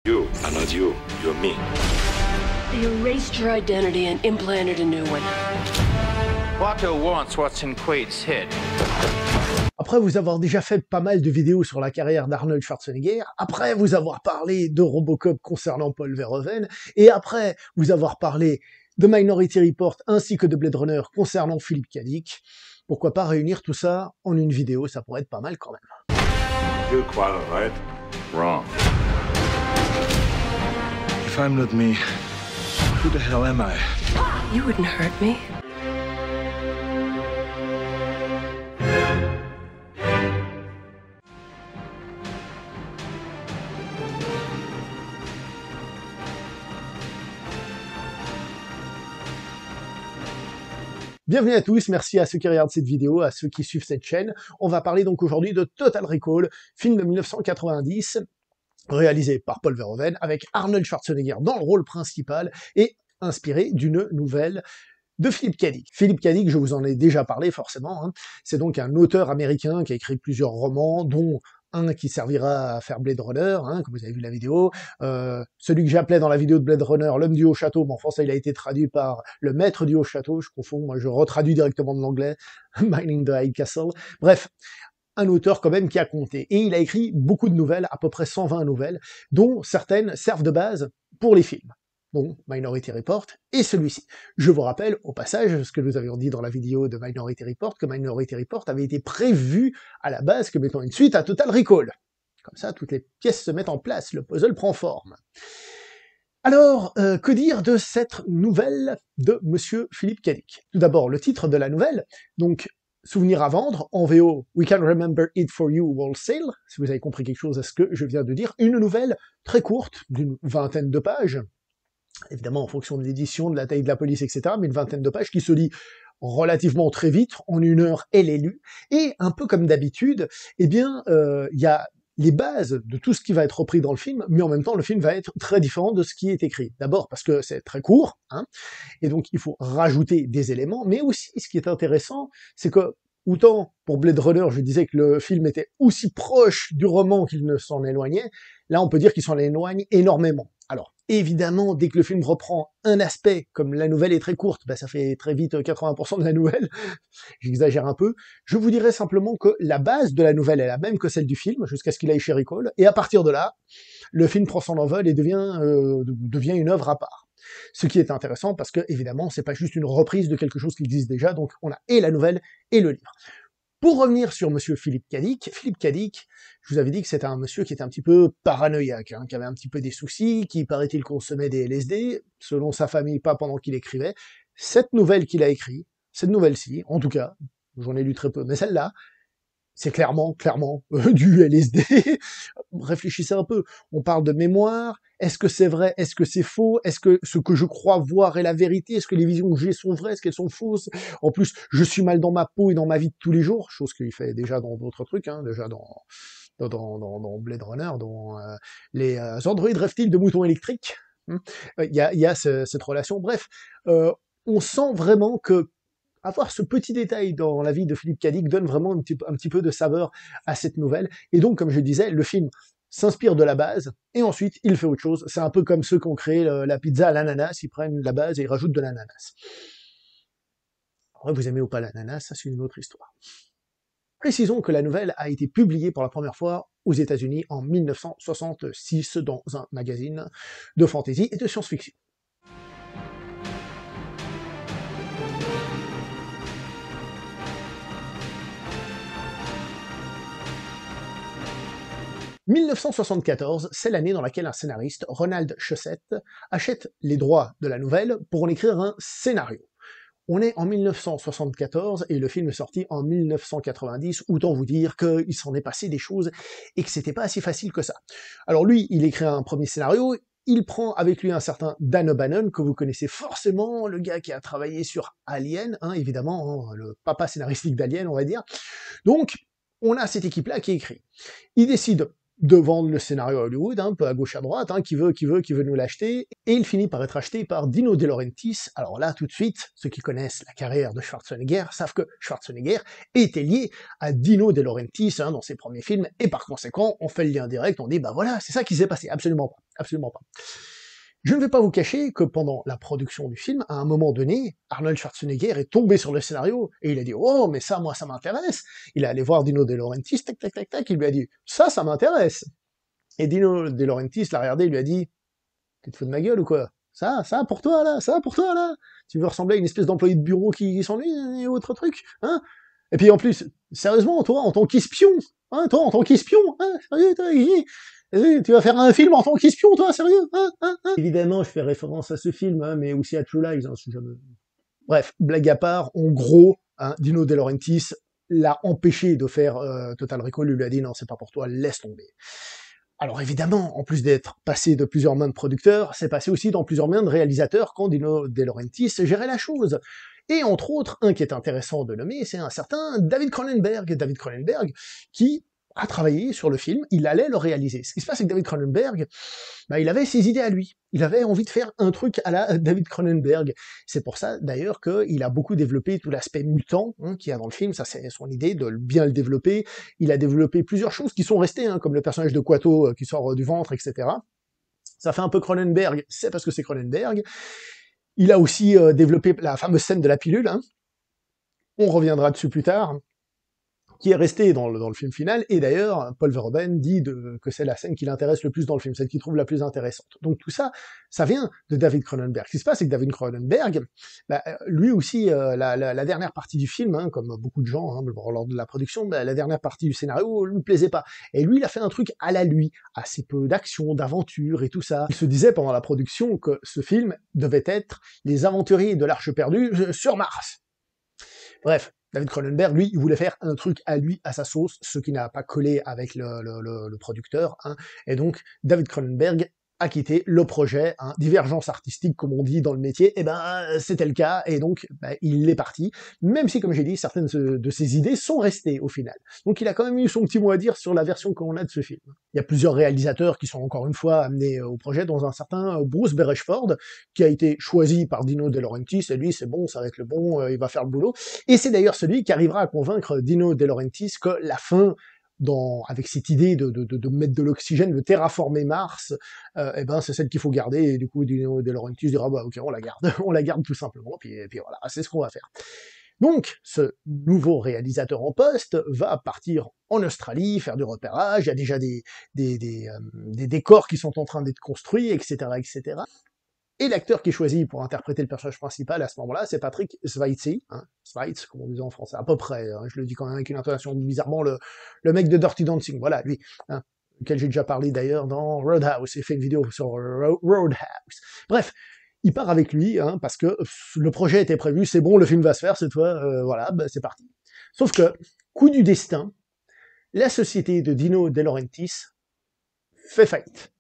You are not you. You're me. They erased your identity and implanted a new one. Watto wants what's in Quaid's head. Après vous avoir déjà fait pas mal de vidéos sur la carrière d'Arnold Schwarzenegger, après vous avoir parlé de Robocop concernant Paul Verhoeven, et après vous avoir parlé de Minority Report ainsi que de Blade Runner concernant Philip K. Dick, pourquoi pas réunir tout ça en une vidéo, ça pourrait être pas mal quand même. You're quite right. Wrong. If I'm not me, who the hell am I? You wouldn't hurt me. Bienvenue à tous, merci à ceux qui regardent cette vidéo, à ceux qui suivent cette chaîne. On va parler donc aujourd'hui de Total Recall, film de 1990, réalisé par Paul Verhoeven, avec Arnold Schwarzenegger dans le rôle principal et inspiré d'une nouvelle de Philip K. Dick. Philip K. Dick, je vous en ai déjà parlé forcément, hein. C'est donc un auteur américain qui a écrit plusieurs romans, dont un qui servira à faire Blade Runner, hein, comme vous avez vu la vidéo, celui que j'appelais dans la vidéo de Blade Runner l'homme du haut château, mais en français il a été traduit par le maître du haut château, je confonds, moi je retraduis directement de l'anglais, Mining the High Castle, bref, un auteur quand même qui a compté, et il a écrit beaucoup de nouvelles, à peu près 120 nouvelles, dont certaines servent de base pour les films, donc Minority Report et celui-ci. Je vous rappelle au passage, ce que nous avions dit dans la vidéo de Minority Report, que Minority Report avait été prévu à la base comme étant une suite à Total Recall. Comme ça, toutes les pièces se mettent en place, le puzzle prend forme. Alors, que dire de cette nouvelle de Monsieur Philip K. Dick? Tout d'abord, le titre de la nouvelle, donc Souvenir à vendre, en VO, We Can Remember It For You Wholesale, si vous avez compris quelque chose à ce que je viens de dire, une nouvelle très courte, d'une vingtaine de pages, évidemment en fonction de l'édition, de la taille de la police, etc., mais une vingtaine de pages qui se lit relativement très vite, en 1 heure elle est lue, et un peu comme d'habitude, eh bien, il y a les bases de tout ce qui va être repris dans le film, mais en même temps le film va être très différent de ce qui est écrit. D'abord parce que c'est très court, hein, et donc il faut rajouter des éléments, mais aussi ce qui est intéressant, c'est que autant pour Blade Runner, je disais que le film était aussi proche du roman qu'il ne s'en éloignait, là on peut dire qu'il s'en éloigne énormément. Alors, évidemment, dès que le film reprend un aspect, comme la nouvelle est très courte, bah ça fait très vite 80% de la nouvelle, j'exagère un peu, je vous dirais simplement que la base de la nouvelle est la même que celle du film, jusqu'à ce qu'il aille chez Recall, et à partir de là, le film prend son envol et devient une œuvre à part. Ce qui est intéressant parce que, évidemment, c'est pas juste une reprise de quelque chose qui existe déjà, donc on a et la nouvelle et le livre. Pour revenir sur Monsieur Philip K. Dick, je vous avais dit que c'était un monsieur qui était un petit peu paranoïaque, hein, qui avait un petit peu des soucis, qui paraît-il consommait des LSD, selon sa famille, pas pendant qu'il écrivait. Cette nouvelle qu'il a écrite, cette nouvelle-ci, en tout cas, j'en ai lu très peu, mais celle-là, c'est clairement du LSD. Réfléchissez un peu, on parle de mémoire, est-ce que c'est vrai, est-ce que c'est faux, est-ce que ce que je crois voir est la vérité, est-ce que les visions que j'ai sont vraies, est-ce qu'elles sont fausses? En plus, je suis mal dans ma peau et dans ma vie de tous les jours, chose qu'il fait déjà dans d'autres trucs, hein, déjà dans Blade Runner, dans les androïdes reptiles de moutons électriques, il y a cette relation, bref, on sent vraiment que avoir ce petit détail dans la vie de Philip K. Dick donne vraiment un petit peu de saveur à cette nouvelle. Et donc, comme je disais, le film s'inspire de la base, et ensuite, il fait autre chose. C'est un peu comme ceux qui ont créé la pizza à l'ananas, ils prennent la base et ils rajoutent de l'ananas. Après, vous aimez ou pas l'ananas, ça c'est une autre histoire. Précisons que la nouvelle a été publiée pour la première fois aux États-Unis en 1966 dans un magazine de fantasy et de science-fiction. « 1974, c'est l'année dans laquelle un scénariste, Ronald Shusett, achète les droits de la nouvelle pour en écrire un scénario. On est en 1974 et le film est sorti en 1990, autant vous dire qu'il s'en est passé des choses et que c'était pas si facile que ça. Alors lui, il écrit un premier scénario, il prend avec lui un certain Dan O'Bannon, que vous connaissez forcément, le gars qui a travaillé sur Alien, hein, évidemment, hein, le papa scénaristique d'Alien, on va dire. Donc, on a cette équipe-là qui écrit. Il décide de vendre le scénario à Hollywood, un peu à gauche à droite, qui veut nous l'acheter, et il finit par être acheté par Dino De Laurentiis. Alors là, tout de suite, ceux qui connaissent la carrière de Schwarzenegger savent que Schwarzenegger était lié à Dino De Laurentiis dans ses premiers films, et par conséquent, on fait le lien direct, on dit, bah voilà, c'est ça qui s'est passé, absolument pas, absolument pas. Je ne vais pas vous cacher que pendant la production du film, à un moment donné, Arnold Schwarzenegger est tombé sur le scénario et il a dit « Oh, mais ça, moi, ça m'intéresse !» Il est allé voir Dino De Laurentiis, tac, tac, tac, tac, il lui a dit « Ça m'intéresse !» Et Dino De Laurentiis l'a regardé et lui a dit « Tu te fous de ma gueule ou quoi ? Ça pour toi, là Tu veux ressembler à une espèce d'employé de bureau qui s'ennuie et autre truc, hein ?» Et puis en plus, sérieusement, toi, en tant qu'espion, sérieux, toi, tu vas faire un film en tant qu'espion, toi, sérieux, Évidemment, je fais référence à ce film, mais aussi à True Lies, si jamais... Bref, blague à part, en gros, Dino De Laurentiis l'a empêché de faire Total Recall, il lui a dit « Non, c'est pas pour toi, laisse tomber ». Alors évidemment, en plus d'être passé de plusieurs mains de producteurs, c'est passé aussi dans plusieurs mains de réalisateurs quand Dino De Laurentiis gérait la chose. Et entre autres, un qui est intéressant de nommer, c'est un certain David Cronenberg. David Cronenberg, qui a travaillé sur le film, il allait le réaliser. Ce qui se passe avec David Cronenberg, il avait ses idées à lui. Il avait envie de faire un truc à la David Cronenberg. C'est pour ça, d'ailleurs, qu'il a beaucoup développé tout l'aspect mutant qu'il y a dans le film. Ça, c'est son idée de bien le développer. Il a développé plusieurs choses qui sont restées, comme le personnage de Quato qui sort du ventre, etc. Ça fait un peu Cronenberg, c'est parce que c'est Cronenberg. Il a aussi développé la fameuse scène de la pilule. On reviendra dessus plus tard, qui est resté dans le film final, et d'ailleurs, Paul Verhoeven dit que c'est la scène qui l'intéresse le plus dans le film, celle qu'il trouve la plus intéressante. Donc tout ça, ça vient de David Cronenberg. Ce qui se passe, c'est que David Cronenberg, lui aussi, la dernière partie du film, comme beaucoup de gens, lors de la production, la dernière partie du scénario lui plaisait pas. Et lui, il a fait un truc à la lui, assez peu d'action, d'aventure et tout ça. Il se disait pendant la production que ce film devait être les aventuriers de l'Arche perdue sur Mars. Bref, David Cronenberg, lui, il voulait faire un truc à lui, à sa sauce, ce qui n'a pas collé avec le producteur, et donc David Cronenberg a quitté le projet, divergence artistique, comme on dit dans le métier, et c'était le cas, et donc il est parti, même si, comme j'ai dit, certaines de ses idées sont restées au final. Donc il a quand même eu son petit mot à dire sur la version qu'on a de ce film. Il y a plusieurs réalisateurs qui sont encore une fois amenés au projet, dont un certain Bruce Beresford, qui a été choisi par Dino De Laurentiis, et lui, c'est bon, ça va être le bon, il va faire le boulot, et c'est d'ailleurs celui qui arrivera à convaincre Dino De Laurentiis que la fin avec cette idée de mettre de l'oxygène, de terraformer Mars, c'est celle qu'il faut garder, et du coup Dino De Laurentiis dira ok, on la garde, on la garde tout simplement, puis voilà, c'est ce qu'on va faire. Donc, ce nouveau réalisateur en poste va partir en Australie, faire du repérage, il y a déjà des décors qui sont en train d'être construits, etc., etc. Et l'acteur qui est choisi pour interpréter le personnage principal à ce moment-là, c'est Patrick Swayze, Swayze, comme on disait en français, à peu près, je le dis quand même avec une intonation bizarrement, le mec de Dirty Dancing, voilà, lui, lequel j'ai déjà parlé d'ailleurs dans Roadhouse, j'ai fait une vidéo sur Roadhouse. Bref, il part avec lui, parce que le projet était prévu, c'est bon, le film va se faire cette fois, voilà, c'est parti. Sauf que, coup du destin, la société de Dino De Laurentiis fait faillite.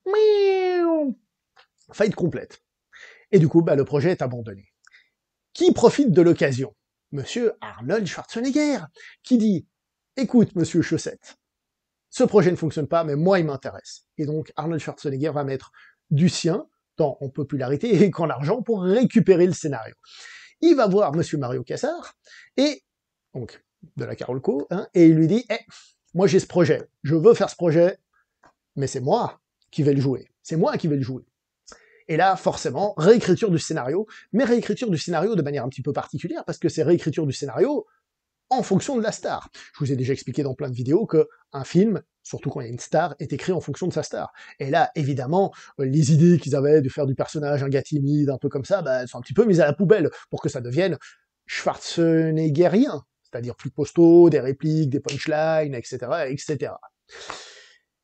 Faillite complète. Et du coup, le projet est abandonné. Qui profite de l'occasion ? Monsieur Arnold Schwarzenegger, qui dit « Écoute, monsieur Chaussette, ce projet ne fonctionne pas, mais moi, il m'intéresse. » Et donc, Arnold Schwarzenegger va mettre du sien, tant en popularité et qu'en argent, pour récupérer le scénario. Il va voir monsieur Mario Kassar, et donc, de la Carolco, et il lui dit « moi j'ai ce projet, je veux faire ce projet, mais c'est moi qui vais le jouer. C'est moi qui vais le jouer. » Et là, forcément, réécriture du scénario, mais réécriture du scénario de manière un petit peu particulière, parce que c'est réécriture du scénario en fonction de la star. Je vous ai déjà expliqué dans plein de vidéos que un film, surtout quand il y a une star, est écrit en fonction de sa star. Et là, évidemment, les idées qu'ils avaient de faire du personnage un gars timide, un peu comme ça, elles sont un petit peu mises à la poubelle, pour que ça devienne Schwarzeneggerien, c'est-à-dire plus costaud, des répliques, des punchlines, etc., etc.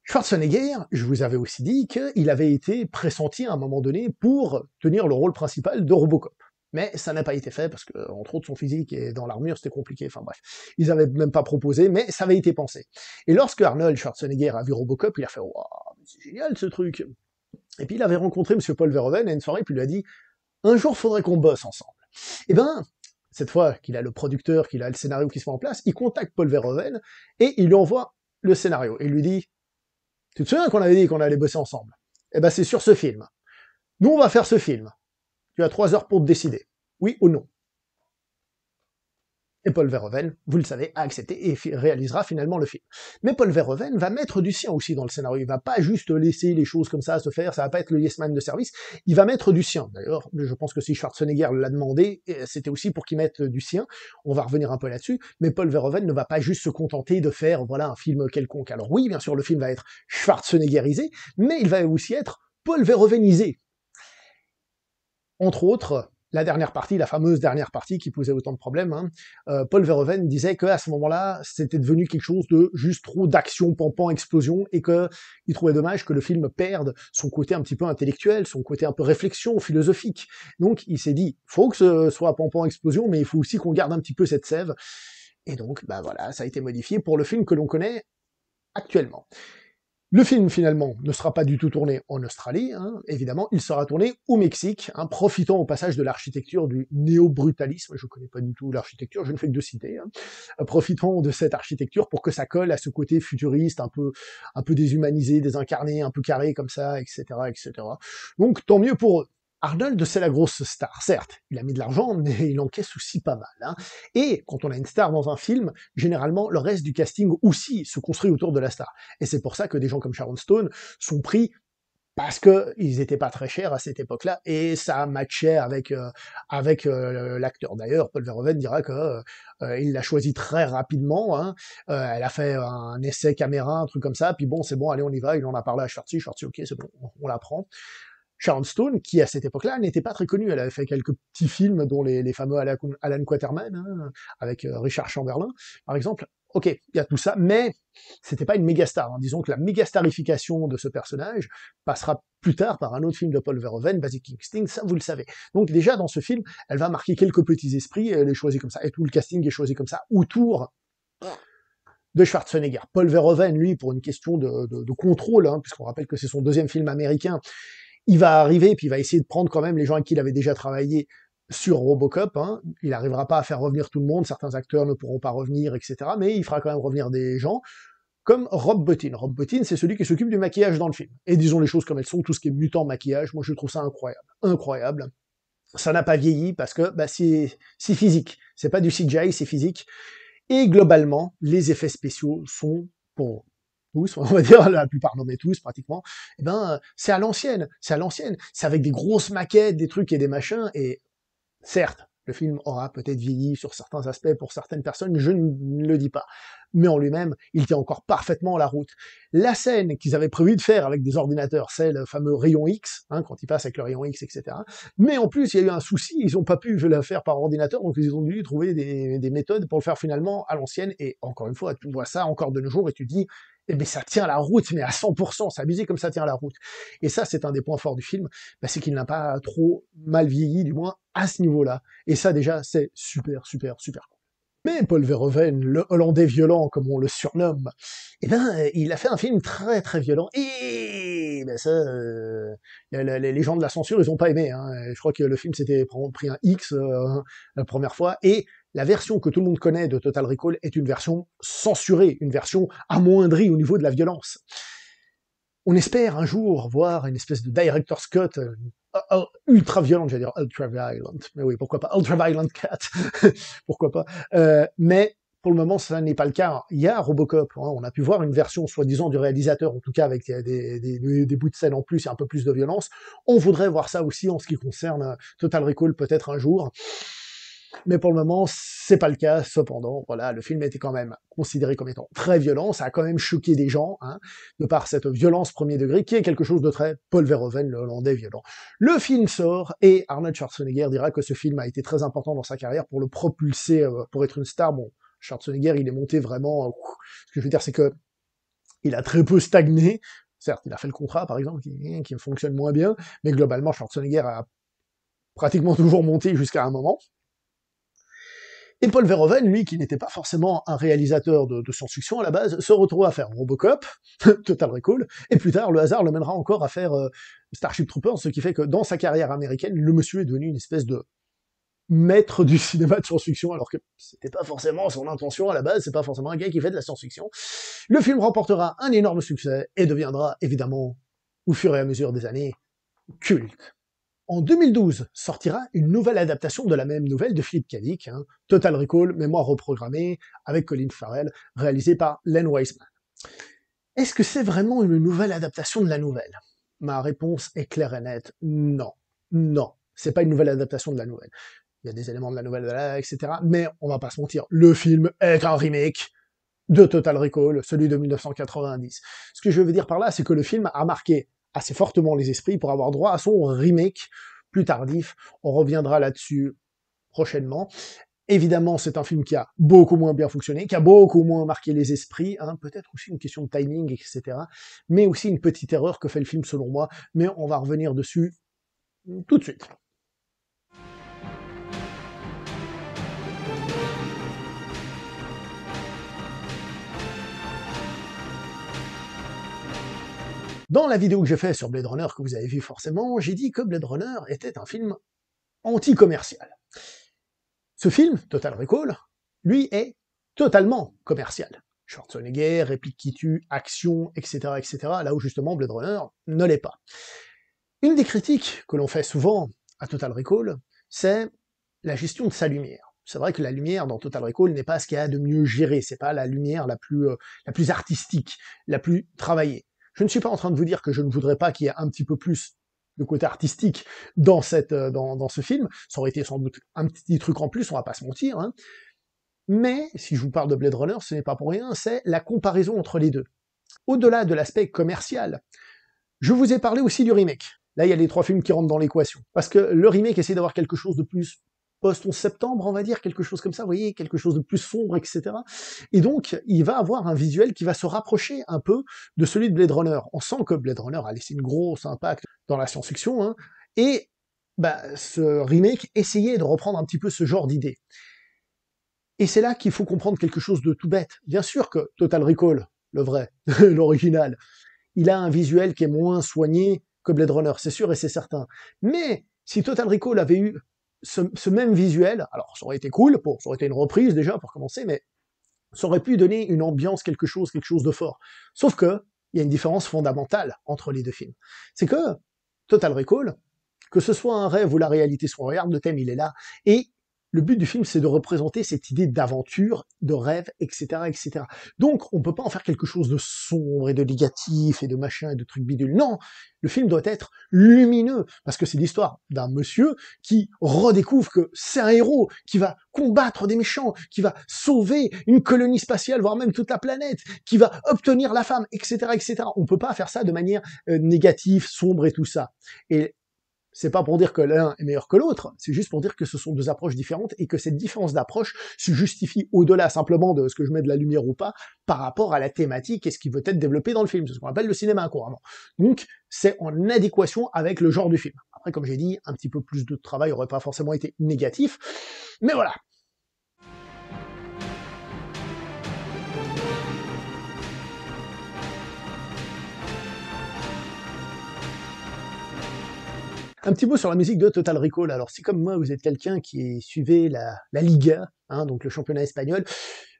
Schwarzenegger, je vous avais aussi dit qu'il avait été pressenti à un moment donné pour tenir le rôle principal de Robocop. Mais ça n'a pas été fait, parce que, entre autres, son physique et dans l'armure, c'était compliqué, enfin bref. Ils avaient même pas proposé, mais ça avait été pensé. Et lorsque Arnold Schwarzenegger a vu Robocop, il a fait « Waouh, c'est génial ce truc !» Et puis il avait rencontré monsieur Paul Verhoeven à une soirée, puis il lui a dit « Un jour, faudrait qu'on bosse ensemble. » Et cette fois qu'il a le producteur, qu'il a le scénario qui se met en place, il contacte Paul Verhoeven, et il lui envoie le scénario, et il lui dit Tu te souviens qu'on avait dit qu'on allait bosser ensemble? Eh ben c'est sur ce film. Nous, on va faire ce film. Tu as 3 heures pour te décider. Oui ou non? Et Paul Verhoeven, vous le savez, a accepté et réalisera finalement le film. Mais Paul Verhoeven va mettre du sien aussi dans le scénario. Il va pas juste laisser les choses comme ça se faire, ça va pas être le yes man de service, il va mettre du sien. D'ailleurs, je pense que si Schwarzenegger l'a demandé, c'était aussi pour qu'il mette du sien. On va revenir un peu là-dessus, mais Paul Verhoeven ne va pas juste se contenter de faire, voilà, un film quelconque. Alors oui, bien sûr, le film va être Schwarzeneggerisé, mais il va aussi être Paul Verhoevenisé. Entre autres, la dernière partie, la fameuse dernière partie qui posait autant de problèmes, hein, Paul Verhoeven disait qu'à ce moment-là, c'était devenu quelque chose de juste trop d'action, pampan, explosion, et qu'il trouvait dommage que le film perde son côté un petit peu intellectuel, son côté un peu réflexion, philosophique. Donc il s'est dit, faut que ce soit pampan, explosion, mais il faut aussi qu'on garde un petit peu cette sève. Et donc, bah voilà, ça a été modifié pour le film que l'on connaît actuellement. Le film, finalement, ne sera pas du tout tourné en Australie, hein, évidemment, il sera tourné au Mexique, hein, profitant au passage de l'architecture du néo-brutalisme, je ne connais pas du tout l'architecture, je ne fais que de citer, hein, profitant de cette architecture pour que ça colle à ce côté futuriste, un peu déshumanisé, désincarné, un peu carré comme ça, etc., etc. Donc, tant mieux pour eux. Arnold, c'est la grosse star, certes, il a mis de l'argent, mais il encaisse aussi pas mal. Hein. Et quand on a une star dans un film, généralement, le reste du casting aussi se construit autour de la star. Et c'est pour ça que des gens comme Sharon Stone sont pris parce qu'ils étaient pas très chers à cette époque-là, et ça matchait avec l'acteur. D'ailleurs, Paul Verhoeven dira que il l'a choisi très rapidement, hein. Elle a fait un essai caméra, un truc comme ça, puis bon, c'est bon, allez, on y va, il en a parlé à Schwartzy, ok, c'est bon, on la prend. Sharon Stone, qui à cette époque-là n'était pas très connue, elle avait fait quelques petits films, dont les fameux Alan Quatermain, hein, avec Richard Chamberlain, par exemple. Ok, il y a tout ça, mais c'était pas une méga star. Hein. Disons que la méga starification de ce personnage passera plus tard par un autre film de Paul Verhoeven, Basic Instinct, ça vous le savez. Donc déjà dans ce film, elle va marquer quelques petits esprits, elle est choisie comme ça, et tout le casting est choisi comme ça, autour de Schwarzenegger. Paul Verhoeven, lui, pour une question de contrôle, hein, puisqu'on rappelle que c'est son deuxième film américain, il va arriver, puis il va essayer de prendre quand même les gens avec qui il avait déjà travaillé sur Robocop. Hein. Il n'arrivera pas à faire revenir tout le monde, certains acteurs ne pourront pas revenir, etc. Mais il fera quand même revenir des gens comme Rob Bottin. Rob Bottin, c'est celui qui s'occupe du maquillage dans le film. Et disons les choses comme elles sont, tout ce qui est mutant maquillage, moi je trouve ça incroyable. Incroyable. Ça n'a pas vieilli parce que bah, c'est physique. C'est pas du CGI, c'est physique. Et globalement, les effets spéciaux sont pour tous, on va dire, la plupart, non mais tous pratiquement, eh ben, c'est à l'ancienne, c'est avec des grosses maquettes, des trucs et des machins, et certes, le film aura peut-être vieilli sur certains aspects pour certaines personnes, je ne le dis pas, mais en lui-même, il tient encore parfaitement la route. La scène qu'ils avaient prévu de faire avec des ordinateurs, c'est le fameux rayon X, hein, quand ils passent avec le rayon X, etc. Mais en plus, il y a eu un souci, ils n'ont pas pu la faire par ordinateur, donc ils ont dû trouver des méthodes pour le faire finalement à l'ancienne, et encore une fois, tu vois ça encore de nos jours, et tu dis, eh bien, ça tient la route, mais à 100%, c'est abusé comme ça tient la route. Et ça, c'est un des points forts du film, bah, c'est qu'il n'a pas trop mal vieilli, du moins à ce niveau-là. Et ça, déjà, c'est super, super, super cool. Mais Paul Verhoeven, le Hollandais violent, comme on le surnomme, eh ben, il a fait un film très, très violent, et ben ça, les gens de la censure, ils ont pas aimé. Hein. Je crois que le film s'était pris un X la première fois, et la version que tout le monde connaît de Total Recall est une version censurée, une version amoindrie au niveau de la violence. On espère un jour voir une espèce de director's cut ultra violente, j'allais dire ultra violent, mais oui, pourquoi pas, ultra violent cut, pourquoi pas, mais pour le moment, ça n'est pas le cas. Il y a Robocop, hein, on a pu voir une version soi-disant du réalisateur, en tout cas avec des bouts de scène en plus et un peu plus de violence. On voudrait voir ça aussi en ce qui concerne Total Recall peut-être un jour. Mais pour le moment, c'est pas le cas, cependant, voilà, le film était quand même considéré comme étant très violent, ça a quand même choqué des gens, hein, de par cette violence premier degré, qui est quelque chose de très Paul Verhoeven, le Hollandais violent. Le film sort, et Arnold Schwarzenegger dira que ce film a été très important dans sa carrière pour le propulser, pour être une star. Bon, Schwarzenegger, il est monté vraiment, ce que je veux dire, c'est que il a très peu stagné, certes, il a fait le contrat, par exemple, qui fonctionne moins bien, mais globalement, Schwarzenegger a pratiquement toujours monté jusqu'à un moment. Et Paul Verhoeven, lui, qui n'était pas forcément un réalisateur de science-fiction à la base, se retrouve à faire Robocop, Total Recall, et plus tard, le hasard le mènera encore à faire Starship Troopers, ce qui fait que dans sa carrière américaine, le monsieur est devenu une espèce de maître du cinéma de science-fiction, alors que c'était pas forcément son intention à la base, c'est pas forcément un gars qui fait de la science-fiction. Le film remportera un énorme succès et deviendra évidemment, au fur et à mesure des années, culte. En 2012 sortira une nouvelle adaptation de la même nouvelle de Philip K. Dick, Total Recall, mémoire reprogrammée, avec Colin Farrell, réalisé par Len Wiseman. Est-ce que c'est vraiment une nouvelle adaptation de la nouvelle? Ma réponse est claire et nette, non. Non, c'est pas une nouvelle adaptation de la nouvelle. Il y a des éléments de la nouvelle, etc. Mais on va pas se mentir, le film est un remake de Total Recall, celui de 1990. Ce que je veux dire par là, c'est que le film a marqué assez fortement les esprits pour avoir droit à son remake plus tardif. On reviendra là-dessus prochainement. Évidemment, c'est un film qui a beaucoup moins bien fonctionné, qui a beaucoup moins marqué les esprits, peut-être aussi une question de timing, etc. Mais aussi une petite erreur que fait le film selon moi, mais on va revenir dessus tout de suite. Dans la vidéo que j'ai faite sur Blade Runner, que vous avez vu forcément, j'ai dit que Blade Runner était un film anti-commercial. Ce film, Total Recall, lui, est totalement commercial. Schwarzenegger, réplique qui tue, action, etc., etc., là où justement Blade Runner ne l'est pas. Une des critiques que l'on fait souvent à Total Recall, c'est la gestion de sa lumière. C'est vrai que la lumière dans Total Recall n'est pas ce qu'il y a de mieux géré, c'est pas la lumière la plus artistique, la plus travaillée. Je ne suis pas en train de vous dire que je ne voudrais pas qu'il y ait un petit peu plus de côté artistique dans ce film, ça aurait été sans doute un petit truc en plus, on va pas se mentir, mais si je vous parle de Blade Runner, ce n'est pas pour rien, c'est la comparaison entre les deux. Au-delà de l'aspect commercial, je vous ai parlé aussi du remake. Là, il y a les 3 films qui rentrent dans l'équation. Parce que le remake essaie d'avoir quelque chose de plus post-11 septembre, on va dire, quelque chose comme ça, vous voyez, quelque chose de plus sombre, etc. Et donc, il va avoir un visuel qui va se rapprocher un peu de celui de Blade Runner. On sent que Blade Runner a laissé une grosse impact dans la science-fiction, et ce remake essayait de reprendre un petit peu ce genre d'idée. Et c'est là qu'il faut comprendre quelque chose de tout bête. Bien sûr que Total Recall, le vrai, l'original, il a un visuel qui est moins soigné que Blade Runner, c'est sûr et c'est certain. Mais si Total Recall avait eu ce même visuel, alors ça aurait été cool, ça aurait été une reprise déjà pour commencer, mais ça aurait pu donner une ambiance, quelque chose de fort. Sauf que il y a une différence fondamentale entre les deux films. C'est que Total Recall, que ce soit un rêve ou la réalité se regarde, le thème il est là, et le but du film, c'est de représenter cette idée d'aventure, de rêve, etc., etc. Donc, on peut pas en faire quelque chose de sombre et de négatif et de machin et de trucs bidules. Non, le film doit être lumineux, parce que c'est l'histoire d'un monsieur qui redécouvre que c'est un héros, qui va combattre des méchants, qui va sauver une colonie spatiale, voire même toute la planète, qui va obtenir la femme, etc., etc. On peut pas faire ça de manière négative, sombre et tout ça. Et c'est pas pour dire que l'un est meilleur que l'autre, c'est juste pour dire que ce sont 2 approches différentes et que cette différence d'approche se justifie au-delà simplement de ce que je mets de la lumière ou pas, par rapport à la thématique et ce qui veut être développé dans le film. C'est ce qu'on appelle le cinéma couramment. Donc, c'est en adéquation avec le genre du film. Après, comme j'ai dit, un petit peu plus de travail aurait pas forcément été négatif, mais voilà. Un petit mot sur la musique de Total Recall. Alors, si comme moi, vous êtes quelqu'un qui suivait la Liga, donc le championnat espagnol,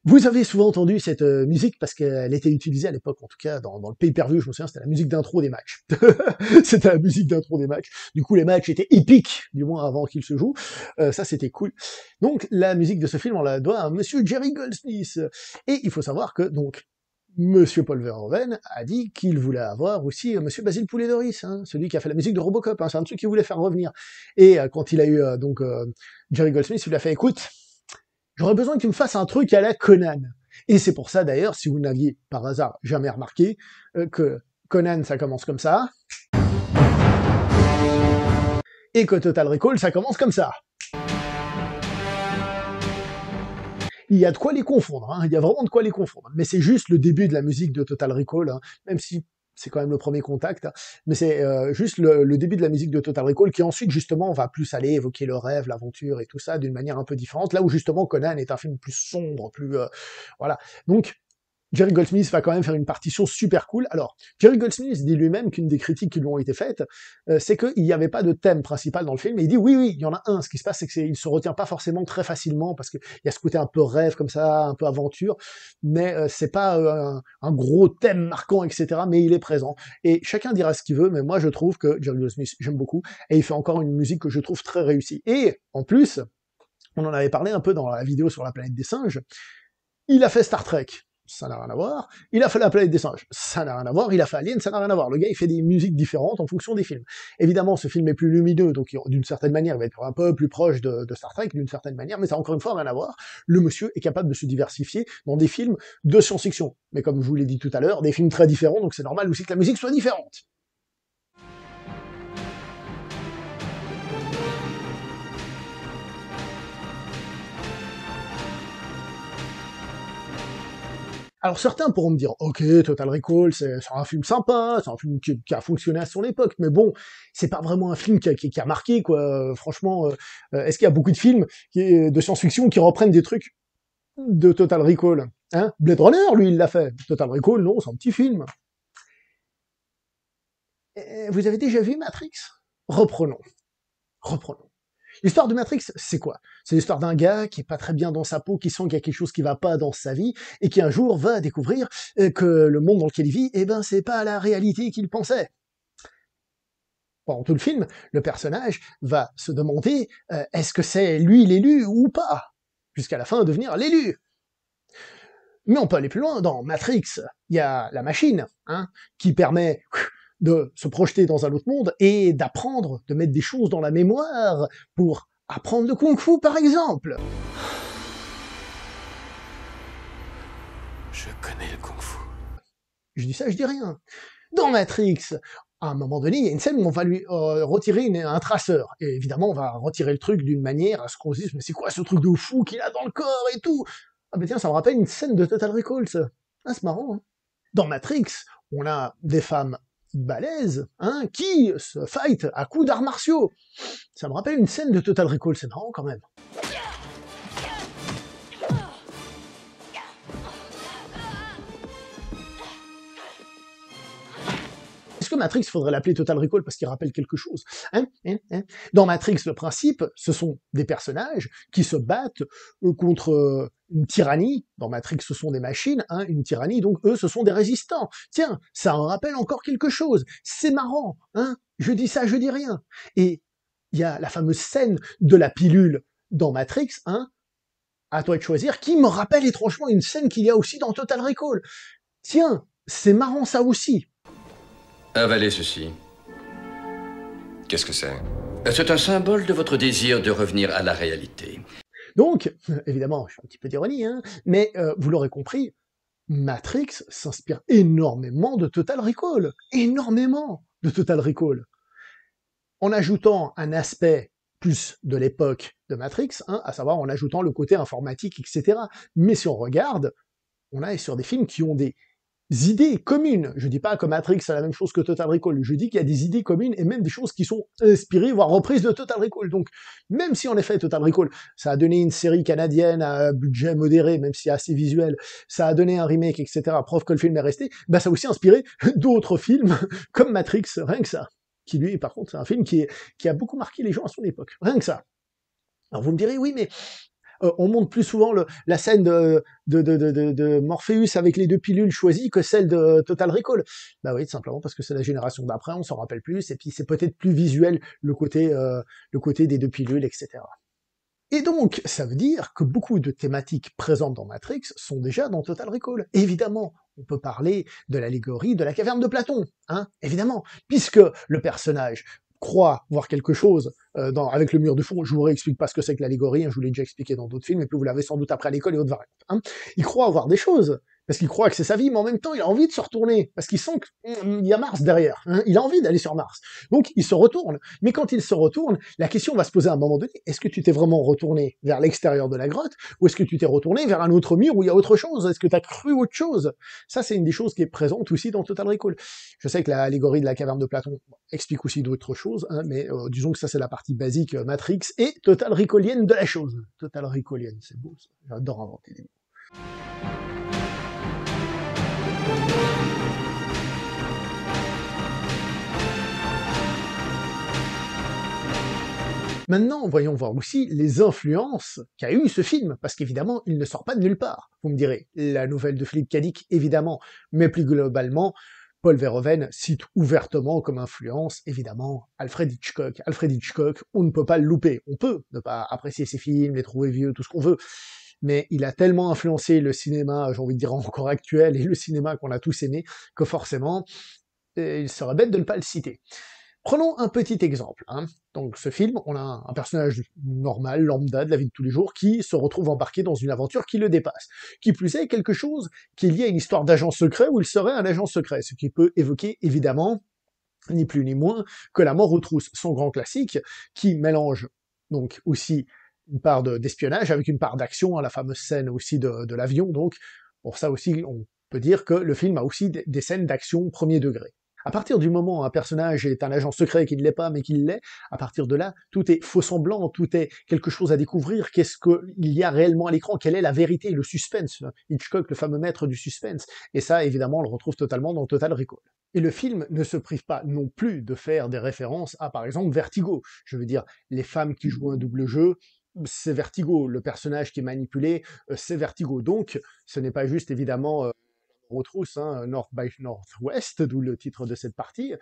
vous avez souvent entendu cette musique parce qu'elle était utilisée à l'époque, en tout cas dans le pay-per-view, je me souviens, c'était la musique d'intro des matchs. C'était la musique d'intro des matchs. Du coup, les matchs étaient épiques, du moins avant qu'ils se jouent. Ça, c'était cool. Donc, la musique de ce film, on la doit à monsieur Jerry Goldsmith. Et il faut savoir que, donc, Monsieur Paul Verhoeven a dit qu'il voulait avoir aussi Monsieur Basile Poulet-Doris, celui qui a fait la musique de Robocop, c'est un truc qu'il voulait faire revenir. Et quand il a eu Jerry Goldsmith, il lui a fait « Écoute, j'aurais besoin que tu me fasses un truc à la Conan ». Et c'est pour ça d'ailleurs, si vous n'aviez par hasard jamais remarqué, que Conan ça commence comme ça, et que Total Recall ça commence comme ça. Il y a de quoi les confondre, il y a vraiment de quoi les confondre. Mais c'est juste le début de la musique de Total Recall, même si c'est quand même le premier contact, mais c'est juste le début de la musique de Total Recall qui ensuite justement va plus aller évoquer le rêve, l'aventure et tout ça d'une manière un peu différente, là où justement Conan est un film plus sombre, plus voilà. Donc Jerry Goldsmith va quand même faire une partition super cool. Alors, Jerry Goldsmith dit lui-même qu'une des critiques qui lui ont été faites, c'est qu'il n'y avait pas de thème principal dans le film, et il dit oui, il y en a un. Ce qui se passe, c'est qu'il se retient pas forcément très facilement, parce qu'il y a ce côté un peu rêve, comme ça, un peu aventure, mais c'est pas un gros thème marquant, etc., mais il est présent. Et chacun dira ce qu'il veut, mais moi je trouve que Jerry Goldsmith, j'aime beaucoup, et il fait encore une musique que je trouve très réussie. Et, en plus, on en avait parlé un peu dans la vidéo sur la planète des singes, il a fait Star Trek. Ça n'a rien à voir. Il a fait la planète des singes, ça n'a rien à voir. Il a fait Alien, ça n'a rien à voir. Le gars, il fait des musiques différentes en fonction des films. Évidemment, ce film est plus lumineux, donc d'une certaine manière, il va être un peu plus proche de Star Trek, d'une certaine manière, mais ça a encore une fois rien à voir. Le monsieur est capable de se diversifier dans des films de science-fiction. Mais comme je vous l'ai dit tout à l'heure, des films très différents, donc c'est normal aussi que la musique soit différente. Alors certains pourront me dire, ok, Total Recall, c'est un film sympa, c'est un film qui a fonctionné à son époque, mais bon, c'est pas vraiment un film qui a marqué, quoi. Franchement, est-ce qu'il y a beaucoup de films de science-fiction qui reprennent des trucs de Total Recall, hein? Blade Runner, lui, il l'a fait. Total Recall, non, c'est un petit film. Vous avez déjà vu Matrix? Reprenons. L'histoire de Matrix, c'est quoi? C'est l'histoire d'un gars qui est pas très bien dans sa peau, qui sent qu'il y a quelque chose qui va pas dans sa vie, et qui un jour va découvrir que le monde dans lequel il vit, c'est pas la réalité qu'il pensait. Pendant tout le film, le personnage va se demander est-ce que c'est lui l'élu ou pas, jusqu'à la fin devenir l'élu. Mais on peut aller plus loin. Dans Matrix, il y a la machine, hein, qui permet de se projeter dans un autre monde et d'apprendre, de mettre des choses dans la mémoire pour apprendre le kung-fu, par exemple. Je connais le kung-fu. Je dis ça, je dis rien. Dans Matrix, à un moment donné, il y a une scène où on va lui retirer un traceur. Et évidemment, on va retirer le truc d'une manière à ce qu'on se dise, mais c'est quoi ce truc de fou qu'il a dans le corps et tout? Ah ben tiens, ça me rappelle une scène de Total Recall, ça. Ah, c'est marrant, hein. Dans Matrix, on a des femmes balèzes, hein, qui se fight à coups d'arts martiaux. Ça me rappelle une scène de Total Recall, c'est marrant quand même. Est-ce que Matrix, faudrait l'appeler Total Recall parce qu'il rappelle quelque chose, hein? Dans Matrix, le principe, ce sont des personnages qui se battent contre une tyrannie. Dans Matrix, ce sont des machines, hein, une tyrannie, donc eux, ce sont des résistants. Tiens, ça en rappelle encore quelque chose. C'est marrant, hein? Je dis ça, je dis rien. Et il y a la fameuse scène de la pilule dans Matrix, hein? À toi de choisir, qui me rappelle étrangement une scène qu'il y a aussi dans Total Recall. Tiens, c'est marrant ça aussi. Avalez ceci. Qu'est-ce que c'est? C'est un symbole de votre désir de revenir à la réalité. Donc, évidemment, je fais un petit peu d'ironie, hein, mais vous l'aurez compris, Matrix s'inspire énormément de Total Recall. Énormément de Total Recall. En ajoutant un aspect plus de l'époque de Matrix, hein, à savoir en ajoutant le côté informatique, etc. Mais si on regarde, on est sur des films qui ont des idées communes. Je dis pas que Matrix c'est la même chose que Total Recall, je dis qu'il y a des idées communes et même des choses qui sont inspirées, voire reprises de Total Recall. Donc, même si en effet Total Recall, ça a donné une série canadienne à budget modéré, même si assez visuel, ça a donné un remake, etc., preuve que le film est resté, ça a aussi inspiré d'autres films comme Matrix, rien que ça. Qui lui, par contre, c'est un film qui a beaucoup marqué les gens à son époque. Rien que ça. Alors vous me direz, oui, mais on montre plus souvent la scène de Morpheus avec les deux pilules choisies que celle de Total Recall. Bah oui, tout simplement parce que c'est la génération d'après, on s'en rappelle plus, et puis c'est peut-être plus visuel le côté des deux pilules, etc. Et donc, ça veut dire que beaucoup de thématiques présentes dans Matrix sont déjà dans Total Recall. Évidemment, on peut parler de l'allégorie de la caverne de Platon, hein, évidemment, puisque le personnage croit voir quelque chose avec le mur de fond. Je vous réexplique pas ce que c'est que l'allégorie, hein, je vous l'ai déjà expliqué dans d'autres films, et puis vous l'avez sans doute appris à l'école et autres variantes. Hein. Il croit voir des choses, parce qu'il croit que c'est sa vie, mais en même temps, il a envie de se retourner, parce qu'il sent qu'il y a Mars derrière. Hein. Il a envie d'aller sur Mars. Donc, il se retourne. Mais quand il se retourne, la question va se poser à un moment donné, est-ce que tu t'es vraiment retourné vers l'extérieur de la grotte, ou est-ce que tu t'es retourné vers un autre mur où il y a autre chose? Est-ce que tu as cru autre chose? Ça, c'est une des choses qui est présente aussi dans Total Recall. Je sais que l'allégorie de la caverne de Platon explique aussi d'autres choses, hein, mais disons que ça, c'est la partie basique Matrix et Total Recallienne de la chose. Total Recallienne, c'est beau ça. J'adore inventer des mots. Maintenant, voyons voir aussi les influences qu'a eu ce film, parce qu'évidemment, il ne sort pas de nulle part. Vous me direz, la nouvelle de Philippe K. Dick, évidemment, mais plus globalement, Paul Verhoeven cite ouvertement comme influence, évidemment, Alfred Hitchcock. Alfred Hitchcock, on ne peut pas le louper. On peut ne pas apprécier ses films, les trouver vieux, tout ce qu'on veut, mais il a tellement influencé le cinéma, j'ai envie de dire encore actuel, et le cinéma qu'on a tous aimé, que forcément, il serait bête de ne pas le citer. Prenons un petit exemple. Donc ce film, on a un personnage normal, lambda, de la vie de tous les jours, qui se retrouve embarqué dans une aventure qui le dépasse. Qui plus est, quelque chose qui est lié à une histoire d'agent secret où il serait un agent secret, ce qui peut évoquer évidemment, ni plus ni moins, que La mort aux trousses, son grand classique, qui mélange donc aussi une part d'espionnage avec une part d'action, la fameuse scène aussi de l'avion, donc pour ça aussi on peut dire que le film a aussi des scènes d'action premier degré. À partir du moment où un personnage est un agent secret qui ne l'est pas, mais qu'il l'est, à partir de là, tout est faux semblant, tout est quelque chose à découvrir, qu'est-ce qu'il y a réellement à l'écran, quelle est la vérité, le suspense, Hitchcock, le fameux maître du suspense, et ça, évidemment, on le retrouve totalement dans Total Recall. Et le film ne se prive pas non plus de faire des références à, par exemple, Vertigo. Je veux dire, les femmes qui jouent un double jeu, c'est Vertigo, le personnage qui est manipulé, c'est Vertigo, donc ce n'est pas juste, évidemment, aux trousses, North by Northwest, d'où le titre de cette partie,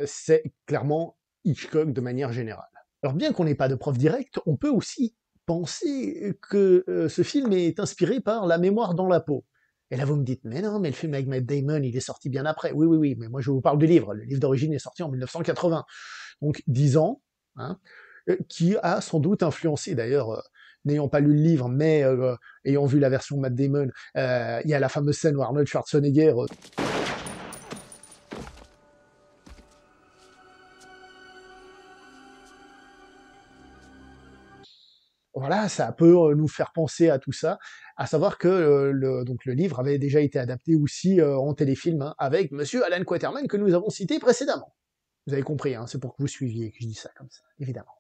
c'est clairement Hitchcock de manière générale. Alors bien qu'on n'ait pas de preuve directe, on peut aussi penser que ce film est inspiré par La mémoire dans la peau. Et là vous me dites, mais non, mais le film avec Matt Damon, il est sorti bien après. Oui, oui, oui, mais moi je vous parle du livre. Le livre d'origine est sorti en 1980. Donc 10 ans, qui a sans doute influencé d'ailleurs n'ayant pas lu le livre, mais ayant vu la version Matt Damon, il y a la fameuse scène où Arnold Schwarzenegger voilà, ça peut nous faire penser à tout ça, à savoir que donc le livre avait déjà été adapté aussi en téléfilm avec Monsieur Alan Quatermain que nous avons cité précédemment. Vous avez compris, c'est pour que vous suiviez que je dis ça comme ça, évidemment.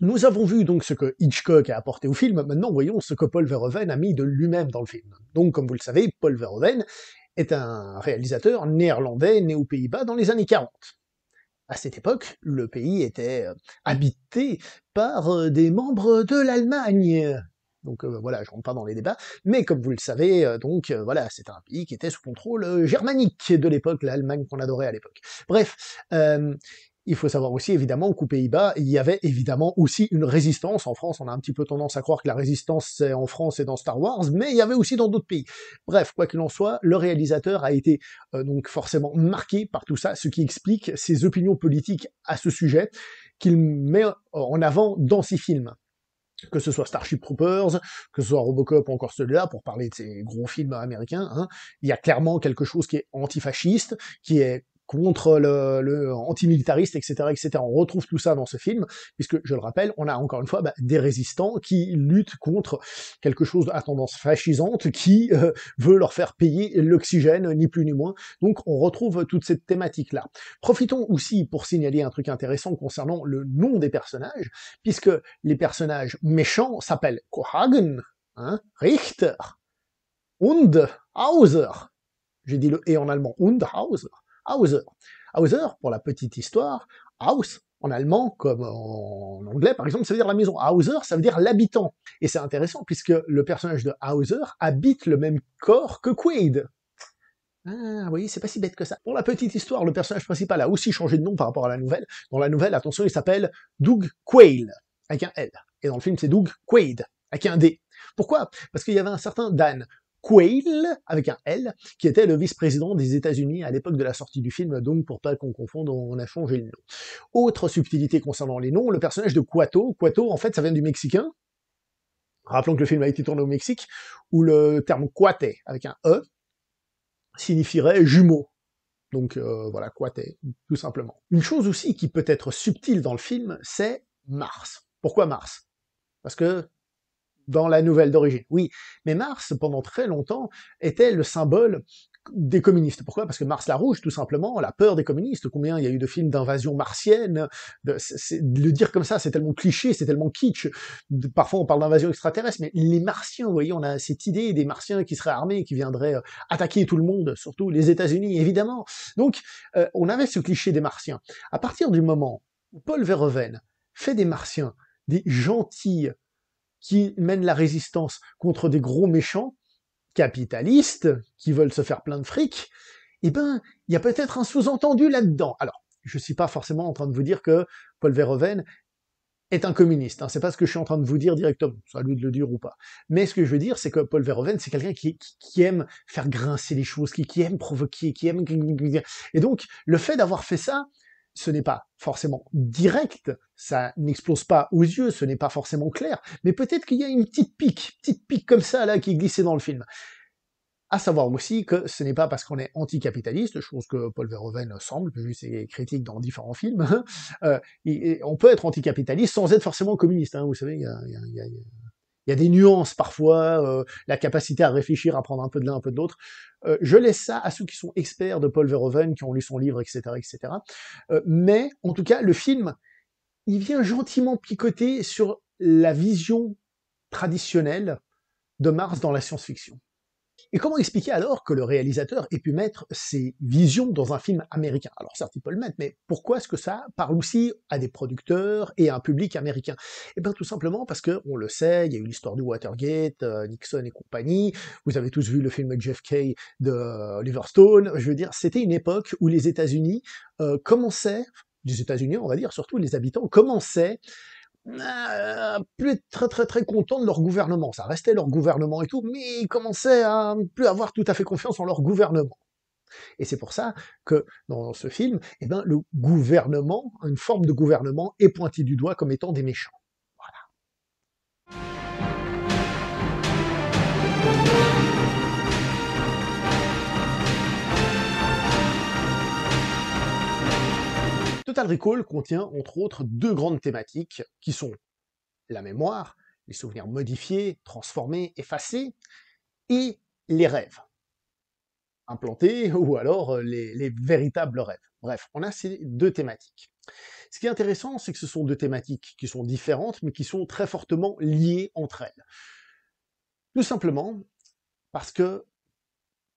Nous avons vu donc ce que Hitchcock a apporté au film, maintenant voyons ce que Paul Verhoeven a mis de lui-même dans le film. Donc comme vous le savez, Paul Verhoeven est un réalisateur néerlandais né aux Pays-Bas dans les années 40. À cette époque, le pays était habité par des membres de l'Allemagne. Donc voilà, je rentre pas dans les débats, mais comme vous le savez, voilà, c'est un pays qui était sous contrôle germanique de l'époque, l'Allemagne qu'on adorait à l'époque. Bref, il faut savoir aussi, évidemment, qu'aux Pays-Bas, il y avait évidemment aussi une résistance. En France, on a un petit peu tendance à croire que la résistance, c'est en France et dans Star Wars, mais il y avait aussi dans d'autres pays. Bref, quoi qu'il en soit, le réalisateur a été donc forcément marqué par tout ça, ce qui explique ses opinions politiques à ce sujet, qu'il met en avant dans ses films. Que ce soit Starship Troopers, que ce soit Robocop ou encore celui-là, pour parler de ces gros films américains, il y a clairement quelque chose qui est antifasciste, qui est contre le antimilitariste, etc., etc. On retrouve tout ça dans ce film, puisque, je le rappelle, on a encore une fois des résistants qui luttent contre quelque chose à tendance fascisante, qui veut leur faire payer l'oxygène, ni plus ni moins. Donc on retrouve toute cette thématique-là. Profitons aussi pour signaler un truc intéressant concernant le nom des personnages, puisque les personnages méchants s'appellent Cohagen, Richter, und Hauser. J'ai dit le « et » en allemand, und Hauser. Hauser. Hauser, pour la petite histoire, Haus, en allemand, comme en anglais, par exemple, ça veut dire la maison. Hauser, ça veut dire l'habitant. Et c'est intéressant, puisque le personnage de Hauser habite le même corps que Quaid. Ah, vous voyez, c'est pas si bête que ça. Pour la petite histoire, le personnage principal a aussi changé de nom par rapport à la nouvelle. Dans la nouvelle, attention, il s'appelle Doug Quayle, avec un L. Et dans le film, c'est Doug Quaid, avec un D. Pourquoi? Parce qu'il y avait un certain Dan Quayle, avec un L, qui était le vice-président des États-Unis à l'époque de la sortie du film, donc pour pas qu'on confonde, on a changé le nom. Autre subtilité concernant les noms, le personnage de Cuato, en fait, ça vient du mexicain. Rappelons que le film a été tourné au Mexique, où le terme cuate, avec un E, signifierait jumeau. Donc voilà, cuate, tout simplement. Une chose aussi qui peut être subtile dans le film, c'est Mars. Pourquoi Mars? Parce que dans la nouvelle d'origine, oui, mais Mars, pendant très longtemps, était le symbole des communistes. Pourquoi? Parce que Mars la Rouge, tout simplement, la peur des communistes. Combien il y a eu de films d'invasion martienne? De le dire comme ça, c'est tellement cliché, c'est tellement kitsch. Parfois, on parle d'invasion extraterrestre, mais les Martiens, vous voyez, on a cette idée des Martiens qui seraient armés, qui viendraient attaquer tout le monde, surtout les États-Unis, évidemment. Donc, on avait ce cliché des Martiens. À partir du moment où Paul Verhoeven fait des Martiens, des gentils qui mènent la résistance contre des gros méchants, capitalistes qui veulent se faire plein de fric, eh ben, il y a peut-être un sous-entendu là-dedans. Alors, je suis pas forcément en train de vous dire que Paul Verhoeven est un communiste, hein. C'est pas ce que je suis en train de vous dire directement, c'est à lui de le dire ou pas. Mais ce que je veux dire, c'est que Paul Verhoeven, c'est quelqu'un qui aime faire grincer les choses, qui aime provoquer, qui aime... Et donc, le fait d'avoir fait ça, ce n'est pas forcément direct, ça n'explose pas aux yeux, ce n'est pas forcément clair, mais peut-être qu'il y a une petite pique comme ça, là, qui est glissée dans le film. À savoir aussi que ce n'est pas parce qu'on est anticapitaliste, chose que Paul Verhoeven semble, vu ses critiques dans différents films, on peut être anticapitaliste sans être forcément communiste, hein, vous savez, il y a des nuances parfois, la capacité à réfléchir, à prendre un peu de l'un, un peu de l'autre. Je laisse ça à ceux qui sont experts de Paul Verhoeven, qui ont lu son livre, etc., etc. Mais, en tout cas, le film, il vient gentiment picoter sur la vision traditionnelle de Mars dans la science-fiction. Et comment expliquer alors que le réalisateur ait pu mettre ses visions dans un film américain? Alors certes, il peut le mettre, mais pourquoi est-ce que ça parle aussi à des producteurs et à un public américain? Eh bien tout simplement parce que, on le sait, il y a eu l'histoire du Watergate, Nixon et compagnie, vous avez tous vu le film JFK de Oliver Stone, je veux dire, c'était une époque où les États-Unis commençaient, les États-Unis on va dire, surtout les habitants, commençaient plus être très contents de leur gouvernement. Ça restait leur gouvernement et tout, mais ils commençaient à plus avoir tout à fait confiance en leur gouvernement. Et c'est pour ça que, dans ce film, eh ben, le gouvernement, une forme de gouvernement, est pointé du doigt comme étant des méchants. Total Recall contient, entre autres, deux grandes thématiques, qui sont la mémoire, les souvenirs modifiés, transformés, effacés, et les rêves, implantés, ou alors les véritables rêves. Bref, on a ces deux thématiques. Ce qui est intéressant, c'est que ce sont deux thématiques qui sont différentes, mais qui sont très fortement liées entre elles. Tout simplement parce que,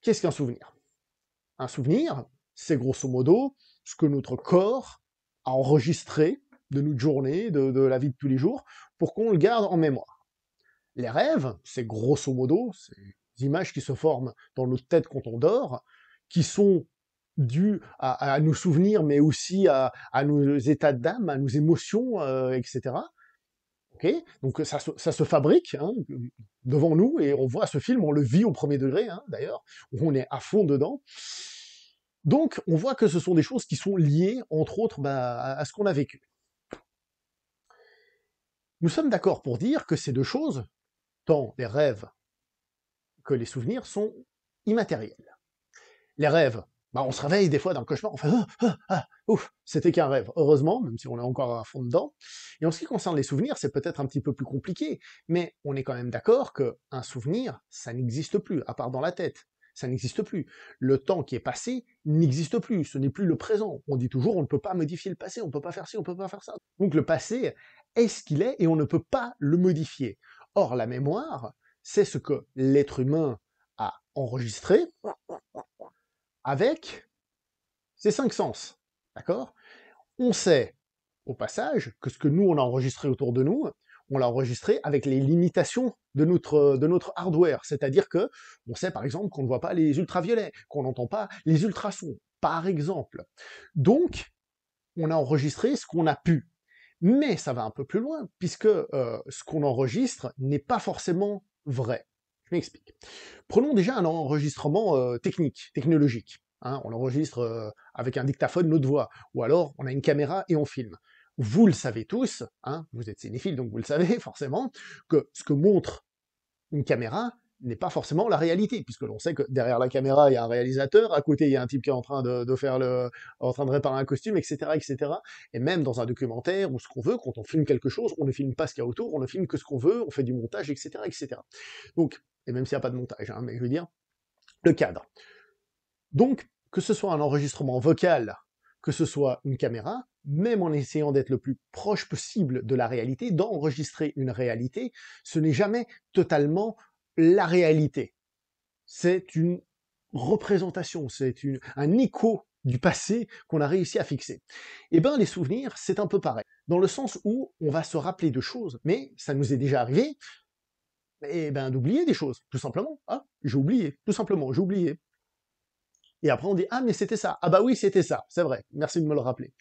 qu'est-ce qu'un souvenir? Un souvenir, c'est grosso modo ce que notre corps a enregistré de notre journée, de la vie de tous les jours, pour qu'on le garde en mémoire. Les rêves, c'est grosso modo, c'est des images qui se forment dans notre tête quand on dort, qui sont dues à nos souvenirs, mais aussi à nos états d'âme, à nos émotions, etc. Okay, donc ça se fabrique hein, devant nous, et on voit ce film, on le vit au premier degré, hein, d'ailleurs, où on est à fond dedans. Donc, on voit que ce sont des choses qui sont liées, entre autres, à ce qu'on a vécu. Nous sommes d'accord pour dire que ces deux choses, tant les rêves que les souvenirs, sont immatériels. Les rêves, on se réveille des fois d'un cauchemar, on fait ouf, c'était qu'un rêve, heureusement, même si on est encore à fond dedans. Et en ce qui concerne les souvenirs, c'est peut-être un petit peu plus compliqué, mais on est quand même d'accord qu'un souvenir, ça n'existe plus, à part dans la tête. Ça n'existe plus. Le temps qui est passé n'existe plus, ce n'est plus le présent. On dit toujours, on ne peut pas modifier le passé, on ne peut pas faire ci, on ne peut pas faire ça. Donc le passé est ce qu'il est, et on ne peut pas le modifier. Or, la mémoire, c'est ce que l'être humain a enregistré avec ses 5 sens. D'accord? On sait, au passage, que ce que nous, on a enregistré autour de nous, on l'a enregistré avec les limitations de notre hardware. C'est-à-dire que on sait, par exemple, qu'on ne voit pas les ultraviolets, qu'on n'entend pas les ultrasons, par exemple. Donc, on a enregistré ce qu'on a pu. Mais ça va un peu plus loin, puisque ce qu'on enregistre n'est pas forcément vrai. Je m'explique. Prenons déjà un enregistrement technologique. Hein, on enregistre avec un dictaphone notre voix, ou alors on a une caméra et on filme. Vous le savez tous, hein, vous êtes cinéphile donc vous le savez forcément, que ce que montre une caméra n'est pas forcément la réalité, puisque l'on sait que derrière la caméra il y a un réalisateur, à côté il y a un type qui est en train en train de réparer un costume, etc., etc. Et même dans un documentaire ou ce qu'on veut, quand on filme quelque chose, on ne filme pas ce qu'il y a autour, on ne filme que ce qu'on veut, on fait du montage, etc., etc. Donc, et même s'il n'y a pas de montage, hein, mais je veux dire, le cadre. Donc, que ce soit un enregistrement vocal, que ce soit une caméra, même en essayant d'être le plus proche possible de la réalité, d'enregistrer une réalité, ce n'est jamais totalement la réalité. C'est une représentation, c'est un écho du passé qu'on a réussi à fixer. Et bien, les souvenirs, c'est un peu pareil, dans le sens où on va se rappeler de choses, mais ça nous est déjà arrivé, et ben d'oublier des choses, tout simplement. Ah, j'ai oublié, tout simplement, j'ai oublié. Et après on dit, ah mais c'était ça, ah bah oui c'était ça, c'est vrai, merci de me le rappeler.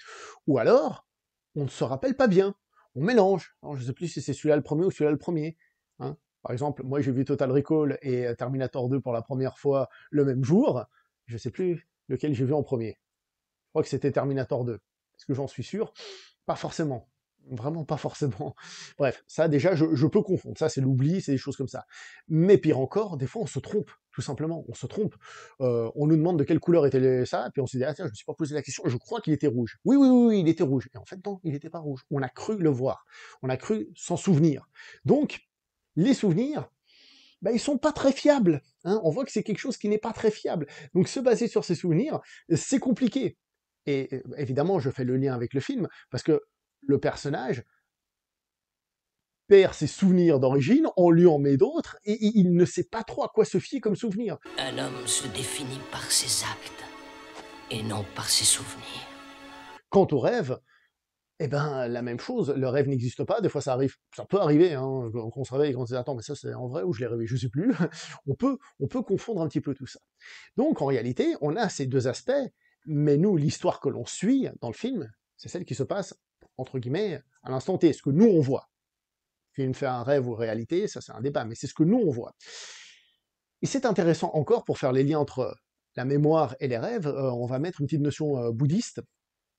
Ou alors, on ne se rappelle pas bien, on mélange, alors, je ne sais plus si c'est celui-là le premier ou celui-là le premier. Hein. Par exemple, moi j'ai vu Total Recall et Terminator 2 pour la première fois le même jour, je ne sais plus lequel j'ai vu en premier. Je crois que c'était Terminator 2. Est-ce que j'en suis sûr? Pas forcément. Vraiment pas forcément. Bref, ça déjà, je peux confondre. Ça, c'est l'oubli, c'est des choses comme ça. Mais pire encore, des fois, on se trompe, tout simplement. On se trompe. On nous demande de quelle couleur était ça, puis on s'est dit, ah tiens, je me suis pas posé la question, je crois qu'il était rouge. Oui, oui, oui, oui, il était rouge. Et en fait, non, il n'était pas rouge. On a cru le voir. On a cru s'en souvenir. Donc, les souvenirs, ben, ils sont pas très fiables. Hein. On voit que c'est quelque chose qui n'est pas très fiable. Donc, se baser sur ces souvenirs, c'est compliqué. Et évidemment, je fais le lien avec le film, parce que le personnage perd ses souvenirs d'origine, on lui en met d'autres, et il ne sait pas trop à quoi se fier comme souvenir. Un homme se définit par ses actes, et non par ses souvenirs. Quant au rêve, eh ben, la même chose, le rêve n'existe pas, des fois ça arrive, ça peut arriver, hein, quand on se réveille et qu'on se dit, attends, mais ça c'est en vrai ou je l'ai rêvé, je sais plus, on peut confondre un petit peu tout ça. Donc en réalité, on a ces deux aspects, mais nous, l'histoire que l'on suit dans le film, c'est celle qui se passe, entre guillemets, à l'instant T, ce que nous on voit. Le film fait un rêve ou réalité, ça c'est un débat, mais c'est ce que nous on voit. Et c'est intéressant encore, pour faire les liens entre la mémoire et les rêves, on va mettre une petite notion bouddhiste,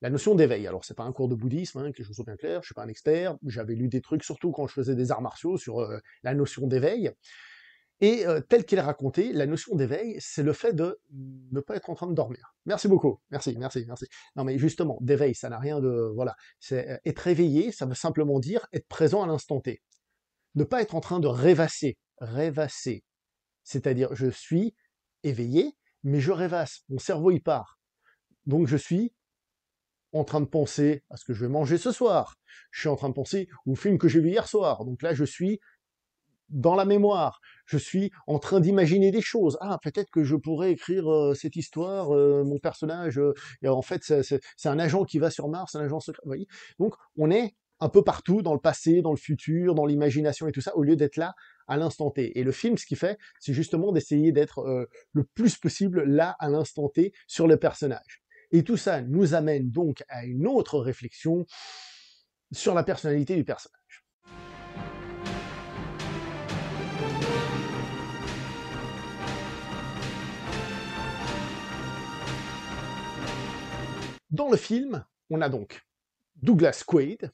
la notion d'éveil. Alors c'est pas un cours de bouddhisme, hein, que je sois bien clair, je suis pas un expert, j'avais lu des trucs, surtout quand je faisais des arts martiaux, sur la notion d'éveil. Et tel qu'il est raconté, la notion d'éveil, c'est le fait de ne pas être en train de dormir. Merci beaucoup, merci, merci, merci. Non mais justement, d'éveil, ça n'a rien de... Voilà, c'est être éveillé, ça veut simplement dire être présent à l'instant T. Ne pas être en train de rêvasser, rêvasser. C'est-à-dire, je suis éveillé, mais je rêvasse, mon cerveau y part. Donc je suis en train de penser à ce que je vais manger ce soir. Je suis en train de penser au film que j'ai vu hier soir. Donc là, je suis dans la mémoire, je suis en train d'imaginer des choses. Ah, peut-être que je pourrais écrire cette histoire, mon personnage, en fait, c'est un agent qui va sur Mars, un agent secret, vous voyez. Donc, on est un peu partout, dans le passé, dans le futur, dans l'imagination et tout ça, au lieu d'être là à l'instant T. Et le film, ce qu'il fait, c'est justement d'essayer d'être le plus possible là, à l'instant T, sur le personnage. Et tout ça nous amène donc à une autre réflexion sur la personnalité du personnage. Dans le film, on a donc Douglas Quaid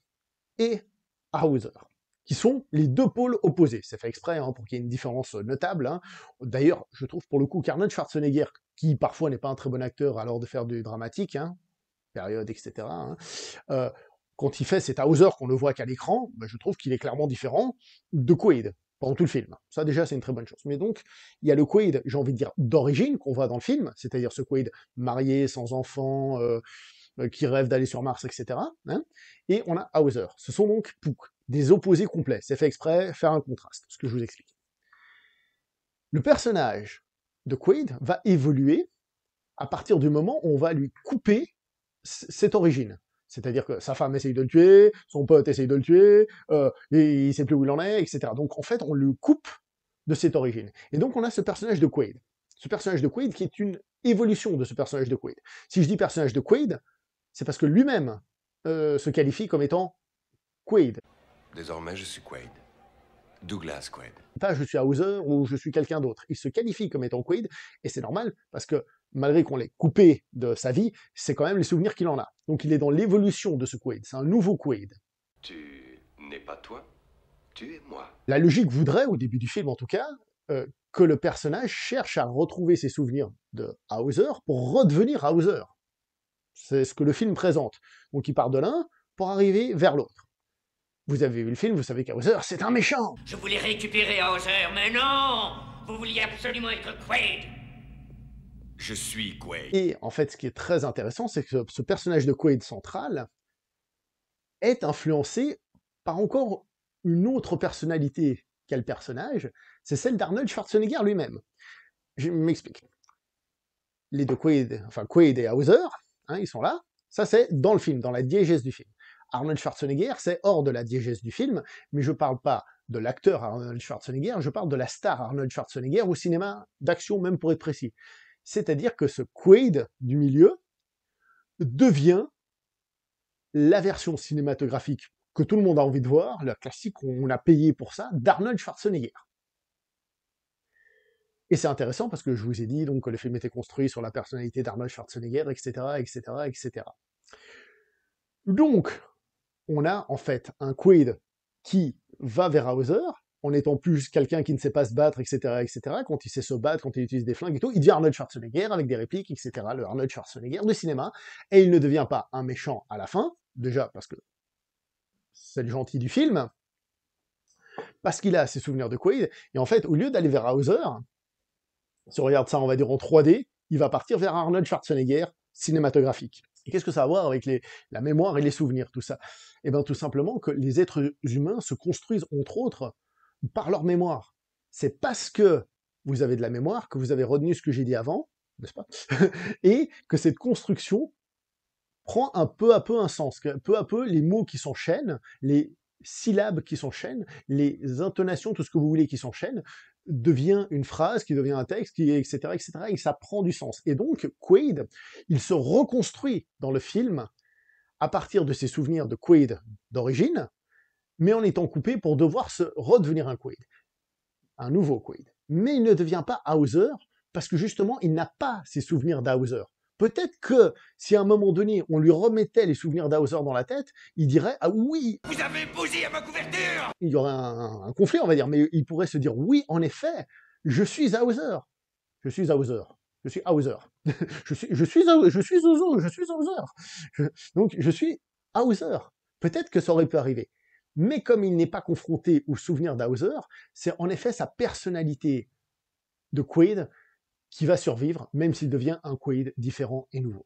et Hauser, qui sont les deux pôles opposés. C'est fait exprès hein, pour qu'il y ait une différence notable. Hein. D'ailleurs, je trouve pour le coup qu'Arnold Schwarzenegger, qui parfois n'est pas un très bon acteur alors de faire du dramatique, hein, période, etc., hein, quand il fait cet Hauser qu'on ne voit qu'à l'écran, ben, je trouve qu'il est clairement différent de Quaid pendant tout le film. Ça déjà c'est une très bonne chose. Mais donc, il y a le Quaid, j'ai envie de dire, d'origine qu'on voit dans le film, c'est-à-dire ce Quaid marié, sans enfant, qui rêve d'aller sur Mars, etc. Hein, et on a Hauser. Ce sont donc des opposés complets. C'est fait exprès, faire un contraste, ce que je vous explique. Le personnage de Quaid va évoluer à partir du moment où on va lui couper cette origine. C'est-à-dire que sa femme essaye de le tuer, son pote essaye de le tuer, et il sait plus où il en est, etc. Donc en fait, on le coupe de cette origine. Et donc on a ce personnage de Quaid. Ce personnage de Quaid qui est une évolution de ce personnage de Quaid. Si je dis personnage de Quaid, c'est parce que lui-même se qualifie comme étant Quaid. Désormais, je suis Quaid. Douglas Quaid. Pas je suis Hauser ou je suis quelqu'un d'autre. Il se qualifie comme étant Quaid, et c'est normal, parce que malgré qu'on l'ait coupé de sa vie, c'est quand même les souvenirs qu'il en a. Donc il est dans l'évolution de ce Quaid, c'est un nouveau Quaid. Tu n'es pas toi, tu es moi. La logique voudrait, au début du film en tout cas, que le personnage cherche à retrouver ses souvenirs de Hauser pour redevenir Hauser. C'est ce que le film présente. Donc il part de l'un pour arriver vers l'autre. Vous avez vu le film, vous savez qu'Hauser, c'est un méchant. Je voulais récupérer Hauser, mais non! Vous vouliez absolument être Quaid! Je suis Quaid. Et en fait, ce qui est très intéressant, c'est que ce personnage de Quaid central est influencé par encore une autre personnalité qu'a le personnage, c'est celle d'Arnold Schwarzenegger lui-même. Je m'explique. Les deux Quaid, enfin Quaid et Hauser, hein, ils sont là, ça c'est dans le film, dans la diégèse du film. Arnold Schwarzenegger, c'est hors de la diégèse du film, mais je parle pas de l'acteur Arnold Schwarzenegger, je parle de la star Arnold Schwarzenegger au cinéma d'action, même pour être précis. C'est-à-dire que ce Quaid du milieu devient la version cinématographique que tout le monde a envie de voir, la classique, on a payé pour ça, d'Arnold Schwarzenegger. Et c'est intéressant parce que je vous ai dit donc que le film était construit sur la personnalité d'Arnold Schwarzenegger, etc., etc., etc. Donc, on a en fait un Quaid qui va vers Hauser, en étant plus quelqu'un qui ne sait pas se battre, etc., etc. Quand il sait se battre, quand il utilise des flingues et tout, il devient Arnold Schwarzenegger avec des répliques, etc., le Arnold Schwarzenegger du cinéma, et il ne devient pas un méchant à la fin, déjà parce que c'est le gentil du film, parce qu'il a ses souvenirs de Quaid, et en fait, au lieu d'aller vers Hauser, si on regarde ça, on va dire en 3D, il va partir vers Arnold Schwarzenegger cinématographique. Et qu'est-ce que ça a à voir avec la mémoire et les souvenirs, tout ça? Eh bien, tout simplement que les êtres humains se construisent, entre autres, par leur mémoire. C'est parce que vous avez de la mémoire que vous avez retenu ce que j'ai dit avant, n'est-ce pas? Et que cette construction prend peu à peu un sens, que peu à peu, les mots qui s'enchaînent, les syllabes qui s'enchaînent, les intonations, tout ce que vous voulez qui s'enchaînent, devient une phrase, qui devient un texte, etc., etc., et ça prend du sens. Et donc, Quaid, il se reconstruit dans le film à partir de ses souvenirs de Quaid d'origine, mais en étant coupé pour devoir se redevenir un Quaid, un nouveau Quaid. Mais il ne devient pas Hauser, parce que justement, il n'a pas ses souvenirs d'Hauser. Peut-être que, si à un moment donné, on lui remettait les souvenirs d'Hauser dans la tête, il dirait « Ah oui !» Vous avez bousillé ma couverture! Il y aurait un conflit, on va dire, mais il pourrait se dire « Oui, en effet, je suis Hauser. Je suis Hauser. Je suis Hauser. je suis Hauser. Donc, je suis Hauser. » Peut-être que ça aurait pu arriver. Mais comme il n'est pas confronté aux souvenirs d'Hauser, c'est en effet sa personnalité de Quaid qui va survivre, même s'il devient un Quaid différent et nouveau.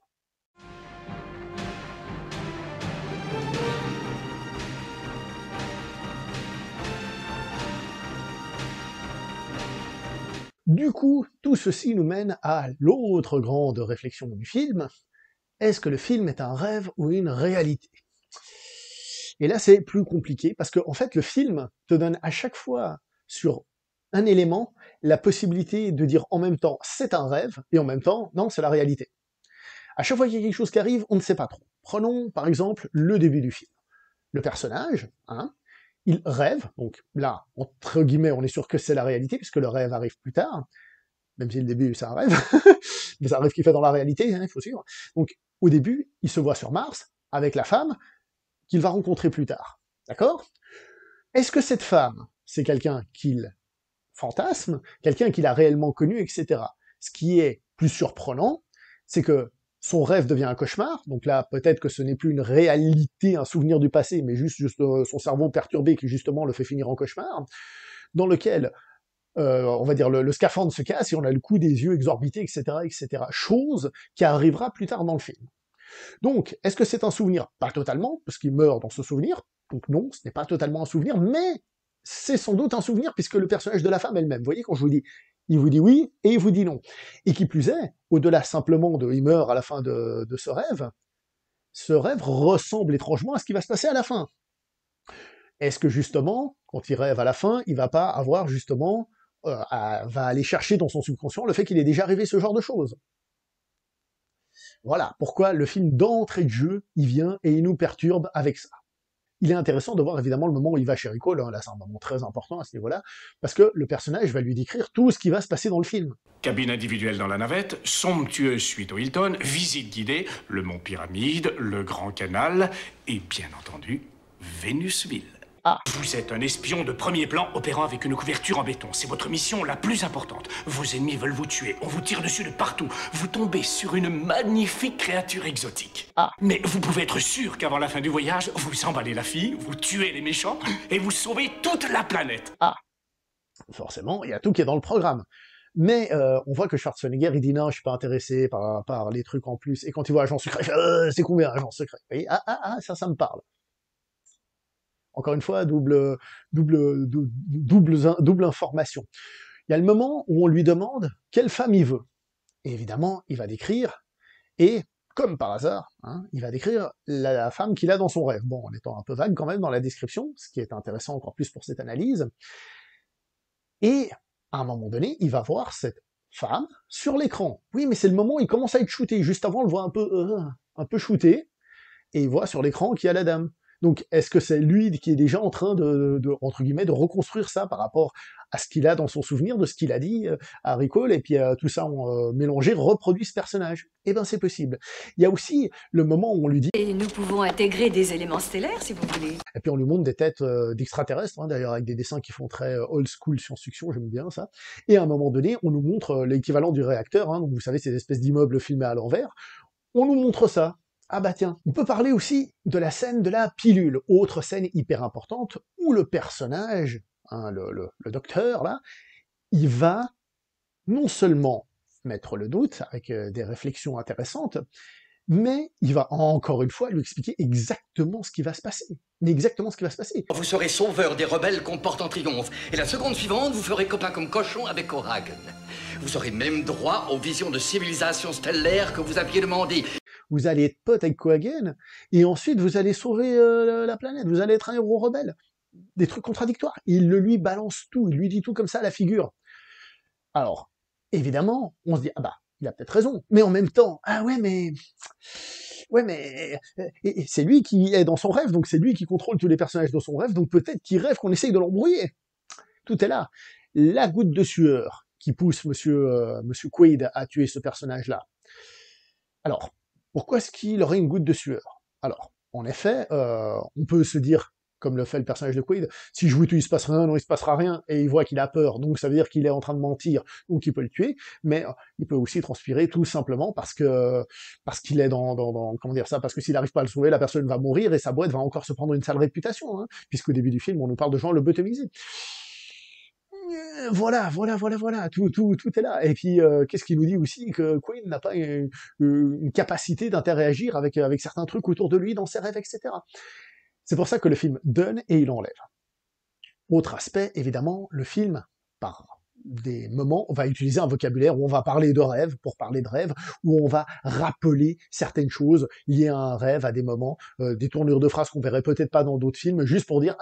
Du coup, tout ceci nous mène à l'autre grande réflexion du film. Est-ce que le film est un rêve ou une réalité? Et là, c'est plus compliqué, parce que en fait, le film te donne à chaque fois, sur un élément, la possibilité de dire en même temps c'est un rêve, et en même temps, non, c'est la réalité. À chaque fois qu'il y a quelque chose qui arrive, on ne sait pas trop. Prenons par exemple le début du film. Le personnage, hein, il rêve, donc là, entre guillemets, on est sûr que c'est la réalité, puisque le rêve arrive plus tard, même si le début c'est un rêve, mais c'est un rêve qu'il fait dans la réalité, hein, il faut suivre. Donc au début, il se voit sur Mars, avec la femme qu'il va rencontrer plus tard. D'accord? Est-ce que cette femme, c'est quelqu'un qu'il fantasme, quelqu'un qu'il a réellement connu, etc. Ce qui est plus surprenant, c'est que son rêve devient un cauchemar, donc là, peut-être que ce n'est plus une réalité, un souvenir du passé, mais juste son cerveau perturbé qui, justement, le fait finir en cauchemar, dans lequel, on va dire, le scaphandre se casse et on a le coup des yeux exorbités, etc., etc. Chose qui arrivera plus tard dans le film. Donc, est-ce que c'est un souvenir? Pas totalement, parce qu'il meurt dans ce souvenir, donc non, ce n'est pas totalement un souvenir, mais c'est sans doute un souvenir, puisque le personnage de la femme elle-même, vous voyez, quand je vous dis, il vous dit oui, et il vous dit non. Et qui plus est, au-delà simplement de « il meurt à la fin de ce rêve ressemble étrangement à ce qui va se passer à la fin. Est-ce que justement, quand il rêve à la fin, il va pas avoir justement, va aller chercher dans son subconscient le fait qu'il est déjà arrivé ce genre de choses? Voilà pourquoi le film d'entrée de jeu, il vient et il nous perturbe avec ça. Il est intéressant de voir évidemment le moment où il va chez Rico, là c'est un moment très important à ce niveau-là, parce que le personnage va lui décrire tout ce qui va se passer dans le film. Cabine individuelle dans la navette, somptueuse suite au Hilton, visite guidée, le mont Pyramide, le Grand Canal, et bien entendu, Vénusville. Ah. Vous êtes un espion de premier plan opérant avec une couverture en béton. C'est votre mission la plus importante. Vos ennemis veulent vous tuer. On vous tire dessus de partout. Vous tombez sur une magnifique créature exotique. Ah. Mais vous pouvez être sûr qu'avant la fin du voyage, vous emballez la fille, vous tuez les méchants et vous sauvez toute la planète. Ah. Forcément, il y a tout qui est dans le programme. Mais on voit que Schwarzenegger, il dit non, je suis pas intéressé par les trucs en plus. Et quand il voit Agent Secret, il fait c'est combien Agent Secret? Vous voyez, ça me parle. Encore une fois, double information. Il y a le moment où on lui demande quelle femme il veut. Et évidemment, il va décrire, et comme par hasard, hein, il va décrire la femme qu'il a dans son rêve. Bon, en étant un peu vague quand même dans la description, ce qui est intéressant encore plus pour cette analyse. Et à un moment donné, il va voir cette femme sur l'écran. Oui, mais c'est le moment où il commence à être shooté. Juste avant, on le voit un peu shooté, et il voit sur l'écran qu'il y a la dame. Donc, est-ce que c'est lui qui est déjà en train entre guillemets, de reconstruire ça par rapport à ce qu'il a dans son souvenir, de ce qu'il a dit à Recall, et puis tout ça mélangé reproduit ce personnage? Eh ben, c'est possible. Il y a aussi le moment où on lui dit... Et nous pouvons intégrer des éléments stellaires, si vous voulez. Et puis on lui montre des têtes d'extraterrestres, hein, d'ailleurs avec des dessins qui font très old school science-fiction, j'aime bien ça. Et à un moment donné, on nous montre l'équivalent du réacteur, hein, donc vous savez, ces espèces d'immeubles filmés à l'envers. On nous montre ça. Ah bah tiens, on peut parler aussi de la scène de la pilule, autre scène hyper importante, où le personnage, hein, le docteur, là, il va non seulement mettre le doute, avec des réflexions intéressantes, mais il va encore une fois lui expliquer exactement ce qui va se passer. Mais exactement ce qui va se passer. Vous serez sauveur des rebelles qu'on porte en triomphe, et la seconde suivante, vous ferez copain comme cochon avec O'Hagan. Vous aurez même droit aux visions de civilisation stellaire que vous aviez demandées. Vous allez être pote avec O'Hagan, et ensuite vous allez sauver la planète, vous allez être un héros rebelle. Des trucs contradictoires. Il le lui balance tout, il lui dit tout comme ça à la figure. Alors, évidemment, on se dit, ah bah, il a peut-être raison, mais en même temps, ah ouais, mais et c'est lui qui est dans son rêve, donc c'est lui qui contrôle tous les personnages de son rêve, donc peut-être qu'il rêve qu'on essaye de l'embrouiller. Tout est là. La goutte de sueur qui pousse monsieur Quaid à tuer ce personnage-là. Alors, pourquoi est-ce qu'il aurait une goutte de sueur? Alors, en effet, on peut se dire, comme le fait le personnage de Quaid, si je vous tue, il se passe rien, non, il se passera rien, et il voit qu'il a peur, donc ça veut dire qu'il est en train de mentir, donc il peut le tuer, mais il peut aussi transpirer tout simplement parce qu'il est comment dire ça, parce que s'il n'arrive pas à le sauver, la personne va mourir, et sa boîte va encore se prendre une sale réputation, hein, puisqu'au début du film, on nous parle de gens lobotomisés. Voilà, tout est là. Et puis, qu'est-ce qu'il nous dit aussi? Que Quaid n'a pas une capacité d'interagir avec certains trucs autour de lui, dans ses rêves, etc. C'est pour ça que le film donne et il enlève. Autre aspect, évidemment, le film, par des moments, on va utiliser un vocabulaire où on va parler de rêve pour parler de rêve, où on va rappeler certaines choses liées à un rêve, à des moments, des tournures de phrases qu'on verrait peut-être pas dans d'autres films, juste pour dire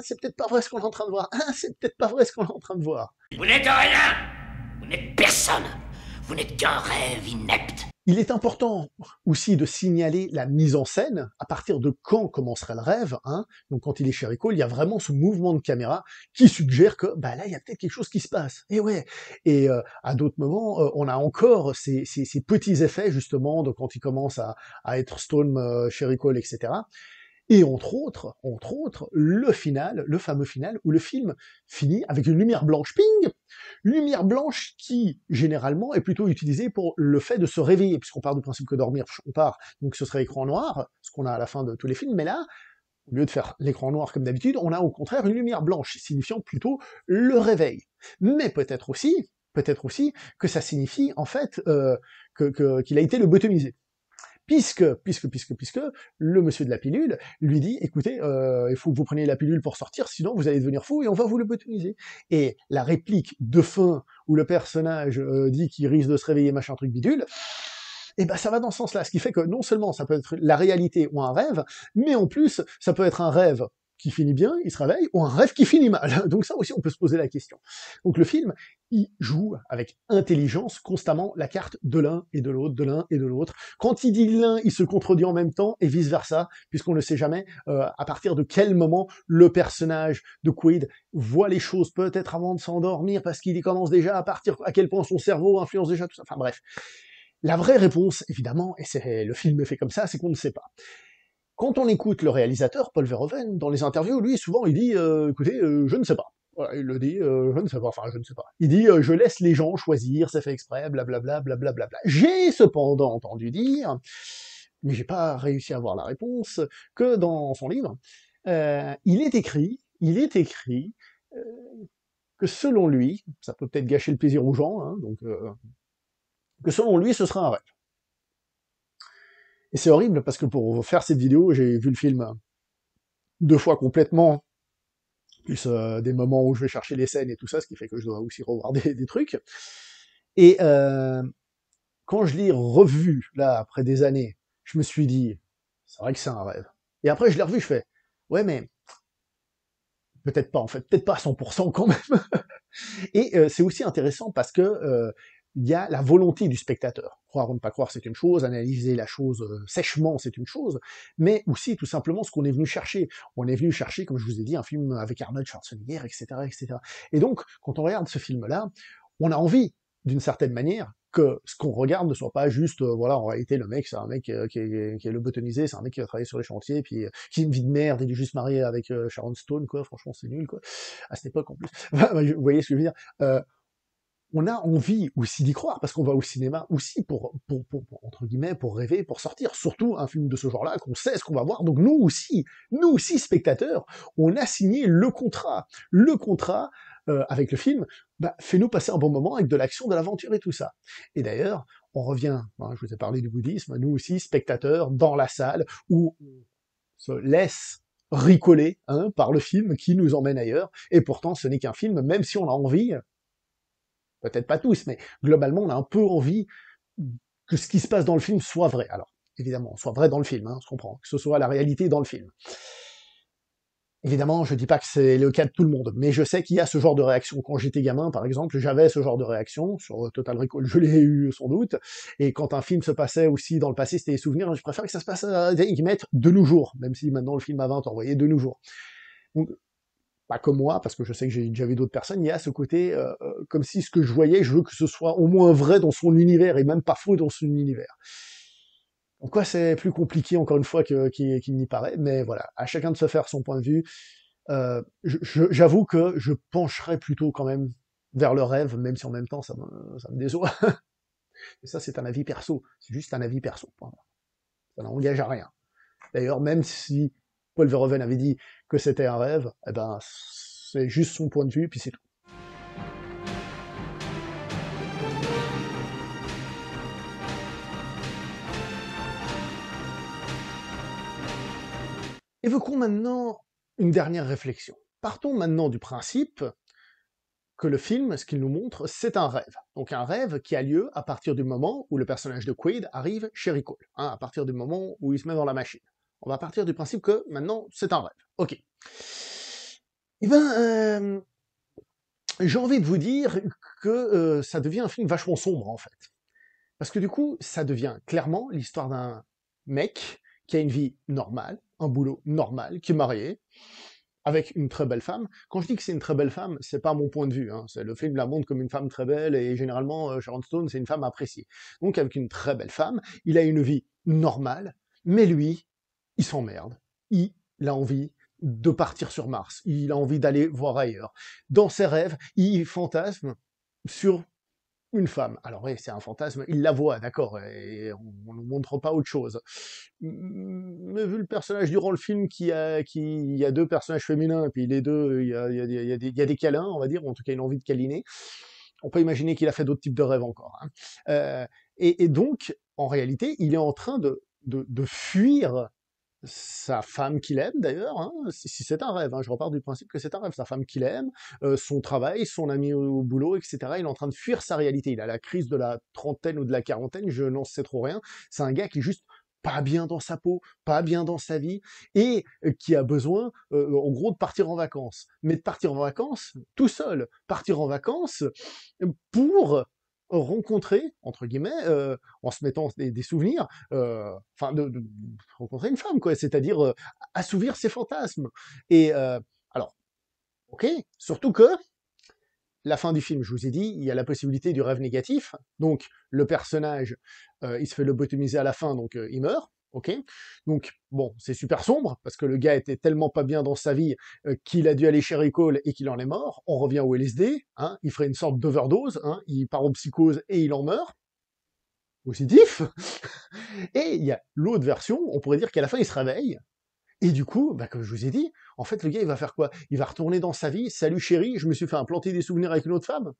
c'est peut-être pas vrai ce qu'on est en train de voir, c'est peut-être pas vrai ce qu'on est en train de voir. Vous n'êtes rien. Vous n'êtes personne. Vous n'êtes qu'un rêve inepte. Il est important aussi de signaler la mise en scène, à partir de quand commencerait le rêve, hein. Donc quand il est chez Recall, il y a vraiment ce mouvement de caméra qui suggère que, bah là, il y a peut-être quelque chose qui se passe. Et ouais. Et à d'autres moments, on a encore ces petits effets, justement, de quand il commence à être Stone chez Recall, etc. Et entre autres, le final, le fameux final, où le film finit avec une lumière blanche, ping! Lumière blanche qui, généralement, est plutôt utilisée pour le fait de se réveiller, puisqu'on part du principe que dormir, on part, donc ce serait écran noir, ce qu'on a à la fin de tous les films, mais là, au lieu de faire l'écran noir comme d'habitude, on a au contraire une lumière blanche, signifiant plutôt le réveil. Mais peut-être aussi que ça signifie, en fait, qu'il a été lobotomisé. Puisque le monsieur de la pilule lui dit, écoutez, il faut que vous preniez la pilule pour sortir, sinon vous allez devenir fou et on va vous lobotomiser. Et la réplique de fin où le personnage dit qu'il risque de se réveiller, machin truc bidule, et ben ça va dans ce sens-là, ce qui fait que non seulement ça peut être la réalité ou un rêve, mais en plus ça peut être un rêve qui finit bien, il se réveille, ou un rêve qui finit mal. Donc ça aussi, on peut se poser la question. Donc le film, il joue avec intelligence constamment la carte de l'un et de l'autre, de l'un et de l'autre. Quand il dit l'un, il se contredit en même temps, et vice-versa, puisqu'on ne sait jamais à partir de quel moment le personnage de Quaid voit les choses peut-être avant de s'endormir, parce qu'il y commence déjà à partir, à quel point son cerveau influence déjà tout ça. Enfin bref. La vraie réponse, évidemment, et le film est fait comme ça, c'est qu'on ne sait pas. Quand on écoute le réalisateur, Paul Verhoeven, dans les interviews, lui, souvent, il dit écoutez, je ne sais pas. Voilà, il le dit, je ne sais pas, enfin, je ne sais pas. Il dit, je laisse les gens choisir, c'est fait exprès, blablabla, blablabla. J'ai cependant entendu dire, mais j'ai pas réussi à avoir la réponse, que dans son livre, il est écrit que selon lui, ça peut peut-être gâcher le plaisir aux gens, hein, donc que selon lui, ce sera un rêve. Et c'est horrible parce que pour faire cette vidéo, j'ai vu le film 2 fois complètement, plus des moments où je vais chercher les scènes et tout ça, ce qui fait que je dois aussi revoir des trucs. Et quand je l'ai revu, là, après des années, je me suis dit, c'est vrai que c'est un rêve. Et après, je l'ai revu, je fais, ouais, mais peut-être pas, en fait, peut-être pas à 100% quand même. Et c'est aussi intéressant parce que il y a la volonté du spectateur. Croire ou ne pas croire, c'est une chose, analyser la chose sèchement, c'est une chose, mais aussi tout simplement ce qu'on est venu chercher. On est venu chercher, comme je vous ai dit, un film avec Arnold Schwarzenegger, etc., etc. Et donc, quand on regarde ce film-là, on a envie, d'une certaine manière, que ce qu'on regarde ne soit pas juste, voilà, en réalité, le mec, c'est un mec qui est lobotomisé, c'est un mec qui va travailler sur les chantiers, puis qui a une vie de merde, il est juste marié avec Sharon Stone, quoi, franchement, c'est nul, quoi, à cette époque, en plus. Vous voyez ce que je veux dire, on a envie aussi d'y croire, parce qu'on va au cinéma aussi pour, entre guillemets, pour rêver, pour sortir, surtout un film de ce genre-là, qu'on sait ce qu'on va voir, donc nous aussi, spectateurs, on a signé le contrat avec le film, bah, fais-nous passer un bon moment avec de l'action, de l'aventure et tout ça. Et d'ailleurs, on revient, hein, je vous ai parlé du bouddhisme, nous aussi, spectateurs, dans la salle, où on se laisse ricoler hein, par le film qui nous emmène ailleurs, et pourtant ce n'est qu'un film, même si on a envie, peut-être pas tous, mais globalement on a un peu envie que ce qui se passe dans le film soit vrai. Alors, évidemment, soit vrai dans le film, hein, on se comprend, que ce soit la réalité dans le film. Évidemment, je dis pas que c'est le cas de tout le monde, mais je sais qu'il y a ce genre de réaction. Quand j'étais gamin, par exemple, j'avais ce genre de réaction, sur Total Recall, je l'ai eu sans doute, et quand un film se passait aussi dans le passé, c'était des souvenirs, je préfère que ça se passe, qu'ils mettent de nos jours, même si maintenant le film a 20 ans, vous voyez, de nos jours. Donc, pas comme moi, parce que je sais que j'ai déjà vu d'autres personnes, il y a ce côté, comme si ce que je voyais, je veux que ce soit au moins vrai dans son univers, et même pas faux dans son univers. Donc quoi, c'est plus compliqué, encore une fois, qu'il n'y paraît, mais voilà, à chacun de se faire son point de vue. J'avoue que je pencherais plutôt quand même vers le rêve, même si en même temps ça me déçoit. Et ça, c'est un avis perso, c'est juste un avis perso. Ça n'engage à rien. D'ailleurs, même si Paul Verhoeven avait dit que c'était un rêve, eh ben, c'est juste son point de vue, puis c'est tout. Évoquons maintenant une dernière réflexion. Partons maintenant du principe que le film, ce qu'il nous montre, c'est un rêve. Donc un rêve qui a lieu à partir du moment où le personnage de Quaid arrive chez Recall, hein, à partir du moment où il se met dans la machine. On va partir du principe que maintenant c'est un rêve. Ok. Eh ben, j'ai envie de vous dire que ça devient un film vachement sombre en fait. Parce que du coup, ça devient clairement l'histoire d'un mec qui a une vie normale, un boulot normal, qui est marié, avec une très belle femme. Quand je dis que c'est une très belle femme, c'est pas mon point de vue, hein. Le film la montre comme une femme très belle, et généralement, Sharon Stone, c'est une femme appréciée. Donc avec une très belle femme, il a une vie normale, mais lui, il s'emmerde. Il a envie de partir sur Mars, il a envie d'aller voir ailleurs. Dans ses rêves, il fantasme sur une femme. Alors oui, c'est un fantasme, il la voit, d'accord, et on ne montre pas autre chose. Mais vu le personnage durant le film, il y a 2 personnages féminins, et puis les deux, il y a des câlins, on va dire, ou en tout cas une envie de câliner, on peut imaginer qu'il a fait d'autres types de rêves encore. Hein. Et donc, en réalité, il est en train de fuir sa femme qu'il aime d'ailleurs, hein, si c'est un rêve, hein, je repars du principe que c'est un rêve, sa femme qu'il aime, son travail, son ami au boulot, etc. Il est en train de fuir sa réalité, il a la crise de la trentaine ou de la quarantaine, je n'en sais trop rien, c'est un gars qui est juste pas bien dans sa peau, pas bien dans sa vie, et qui a besoin, en gros, de partir en vacances. Mais de partir en vacances tout seul, partir en vacances pour rencontrer, entre guillemets, en se mettant des souvenirs, enfin de rencontrer une femme, quoi, c'est-à-dire assouvir ses fantasmes. Et alors, ok, surtout que la fin du film, je vous ai dit, il y a la possibilité du rêve négatif, donc le personnage, il se fait lobotomiser à la fin, donc il meurt, ok. Donc bon, c'est super sombre, parce que le gars était tellement pas bien dans sa vie qu'il a dû aller chez Recall et qu'il en est mort. On revient au LSD, hein, il ferait une sorte d'overdose, hein, il part en psychose et il en meurt. Positif. Et il y a l'autre version, on pourrait dire qu'à la fin il se réveille, Et du coup, bah, comme je vous ai dit, en fait, le gars, il va faire quoi? Il va retourner dans sa vie. Salut chérie, je me suis fait implanter des souvenirs avec une autre femme.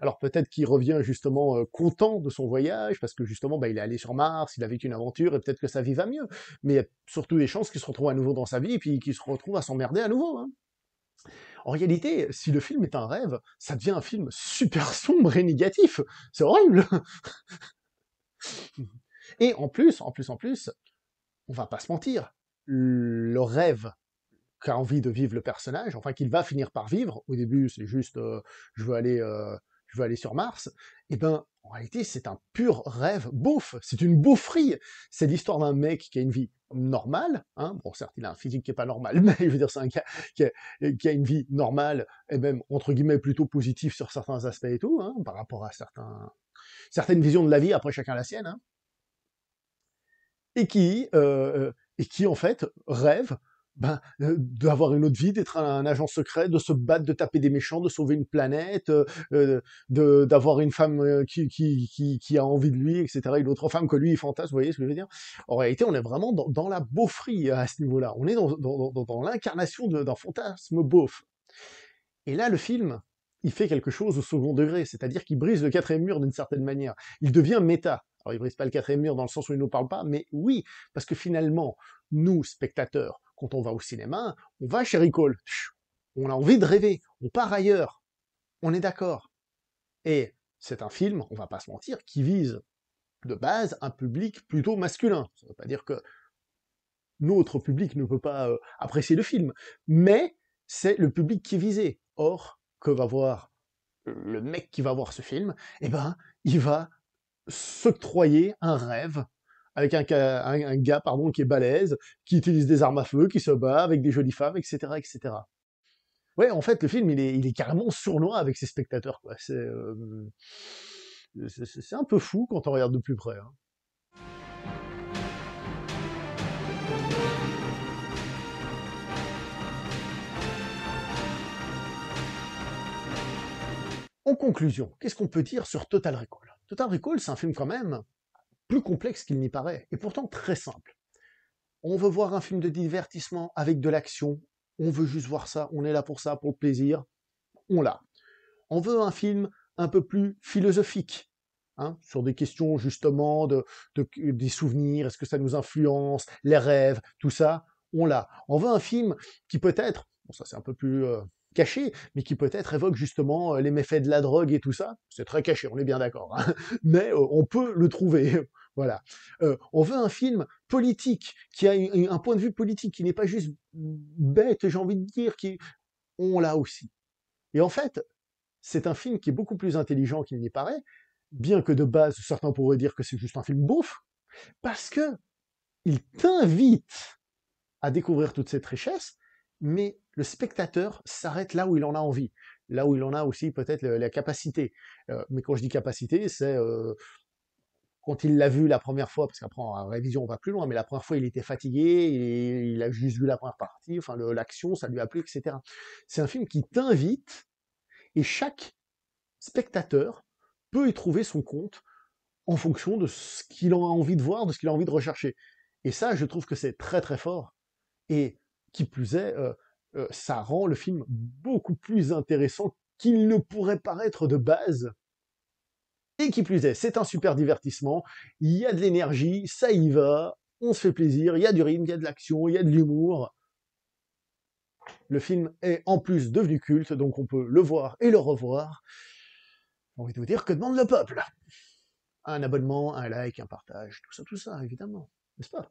Alors peut-être qu'il revient justement content de son voyage, parce que justement, bah, il est allé sur Mars, il a vécu une aventure, et peut-être que sa vie va mieux. Mais il y a surtout des chances qu'il se retrouve à nouveau dans sa vie, et puis qu'il se retrouve à s'emmerder à nouveau, hein. En réalité, si le film est un rêve, ça devient un film super sombre et négatif. C'est horrible. Et en plus, on va pas se mentir, le rêve qu'a envie de vivre le personnage, enfin qu'il va finir par vivre, au début c'est juste je veux aller sur Mars, et ben en réalité c'est un pur rêve beauf, c'est une beaufrie, c'est l'histoire d'un mec qui a une vie normale, hein, bon certes il a un physique qui est pas normal, mais je veux dire c'est un gars qui a une vie normale, et même entre guillemets plutôt positive sur certains aspects et tout, hein, par rapport à certaines visions de la vie, après chacun la sienne, hein, et qui en fait rêve d'avoir une autre vie, d'être un agent secret, de se battre, de taper des méchants, de sauver une planète, d'avoir une femme qui a envie de lui, etc., une autre femme que lui il fantasme, vous voyez ce que je veux dire? En réalité, on est vraiment dans la beaufrie à ce niveau-là, on est dans l'incarnation d'un fantasme beauf. Et là, le film, il fait quelque chose au second degré, c'est-à-dire qu'il brise le quatrième mur d'une certaine manière, il devient méta. Alors il brise pas le quatrième mur dans le sens où il nous parle pas, mais oui, parce que finalement, nous, spectateurs, quand on va au cinéma, on va chez Recall, on a envie de rêver, on part ailleurs, on est d'accord. Et c'est un film, on va pas se mentir, qui vise de base un public plutôt masculin. Ça veut pas dire que notre public ne peut pas apprécier le film, mais c'est le public qui est visé. Or, que va voir le mec qui va voir ce film? Eh ben, il va s'octroyer un rêve avec un gars qui est balèze, qui utilise des armes à feu, qui se bat avec des jolies femmes, etc., etc. Ouais, en fait, le film, il est carrément sournois avec ses spectateurs, quoi. C'est un peu fou quand on regarde de plus près, hein. En conclusion, qu'est-ce qu'on peut dire sur Total Recall? Total Recall, c'est un film quand même plus complexe qu'il n'y paraît, et pourtant très simple. On veut voir un film de divertissement avec de l'action, on veut juste voir ça, on est là pour ça, pour le plaisir, on l'a. On veut un film un peu plus philosophique, hein, sur des questions justement des souvenirs, est-ce que ça nous influence, les rêves, tout ça, on l'a. On veut un film qui peut-être, bon ça c'est un peu plus caché, mais qui peut-être évoque justement les méfaits de la drogue et tout ça, c'est très caché, on est bien d'accord, hein, mais on peut le trouver, voilà. On veut un film politique, qui a un point de vue politique, qui n'est pas juste bête, j'ai envie de dire, on l'a aussi. Et en fait, c'est un film qui est beaucoup plus intelligent qu'il n'y paraît, bien que de base, certains pourraient dire que c'est juste un film beauf, parce que il t'invite à découvrir toute cette richesse, mais le spectateur s'arrête là où il en a envie, là où il en a aussi peut-être la capacité. Mais quand je dis capacité, c'est quand il l'a vu la première fois, parce qu'après en révision on va plus loin, mais la première fois il était fatigué, et il a juste vu la première partie, enfin l'action, ça lui a plu, etc. C'est un film qui t'invite, et chaque spectateur peut y trouver son compte en fonction de ce qu'il a envie de voir, de ce qu'il a envie de rechercher. Et ça, je trouve que c'est très très fort, et qui plus est, ça rend le film beaucoup plus intéressant qu'il ne pourrait paraître de base. Et qui plus est, c'est un super divertissement, il y a de l'énergie, ça y va, on se fait plaisir, il y a du rythme, il y a de l'action, il y a de l'humour. Le film est en plus devenu culte, donc on peut le voir et le revoir. J'ai envie de vous dire, que demande le peuple? Un abonnement, un like, un partage, tout ça, évidemment, n'est-ce pas?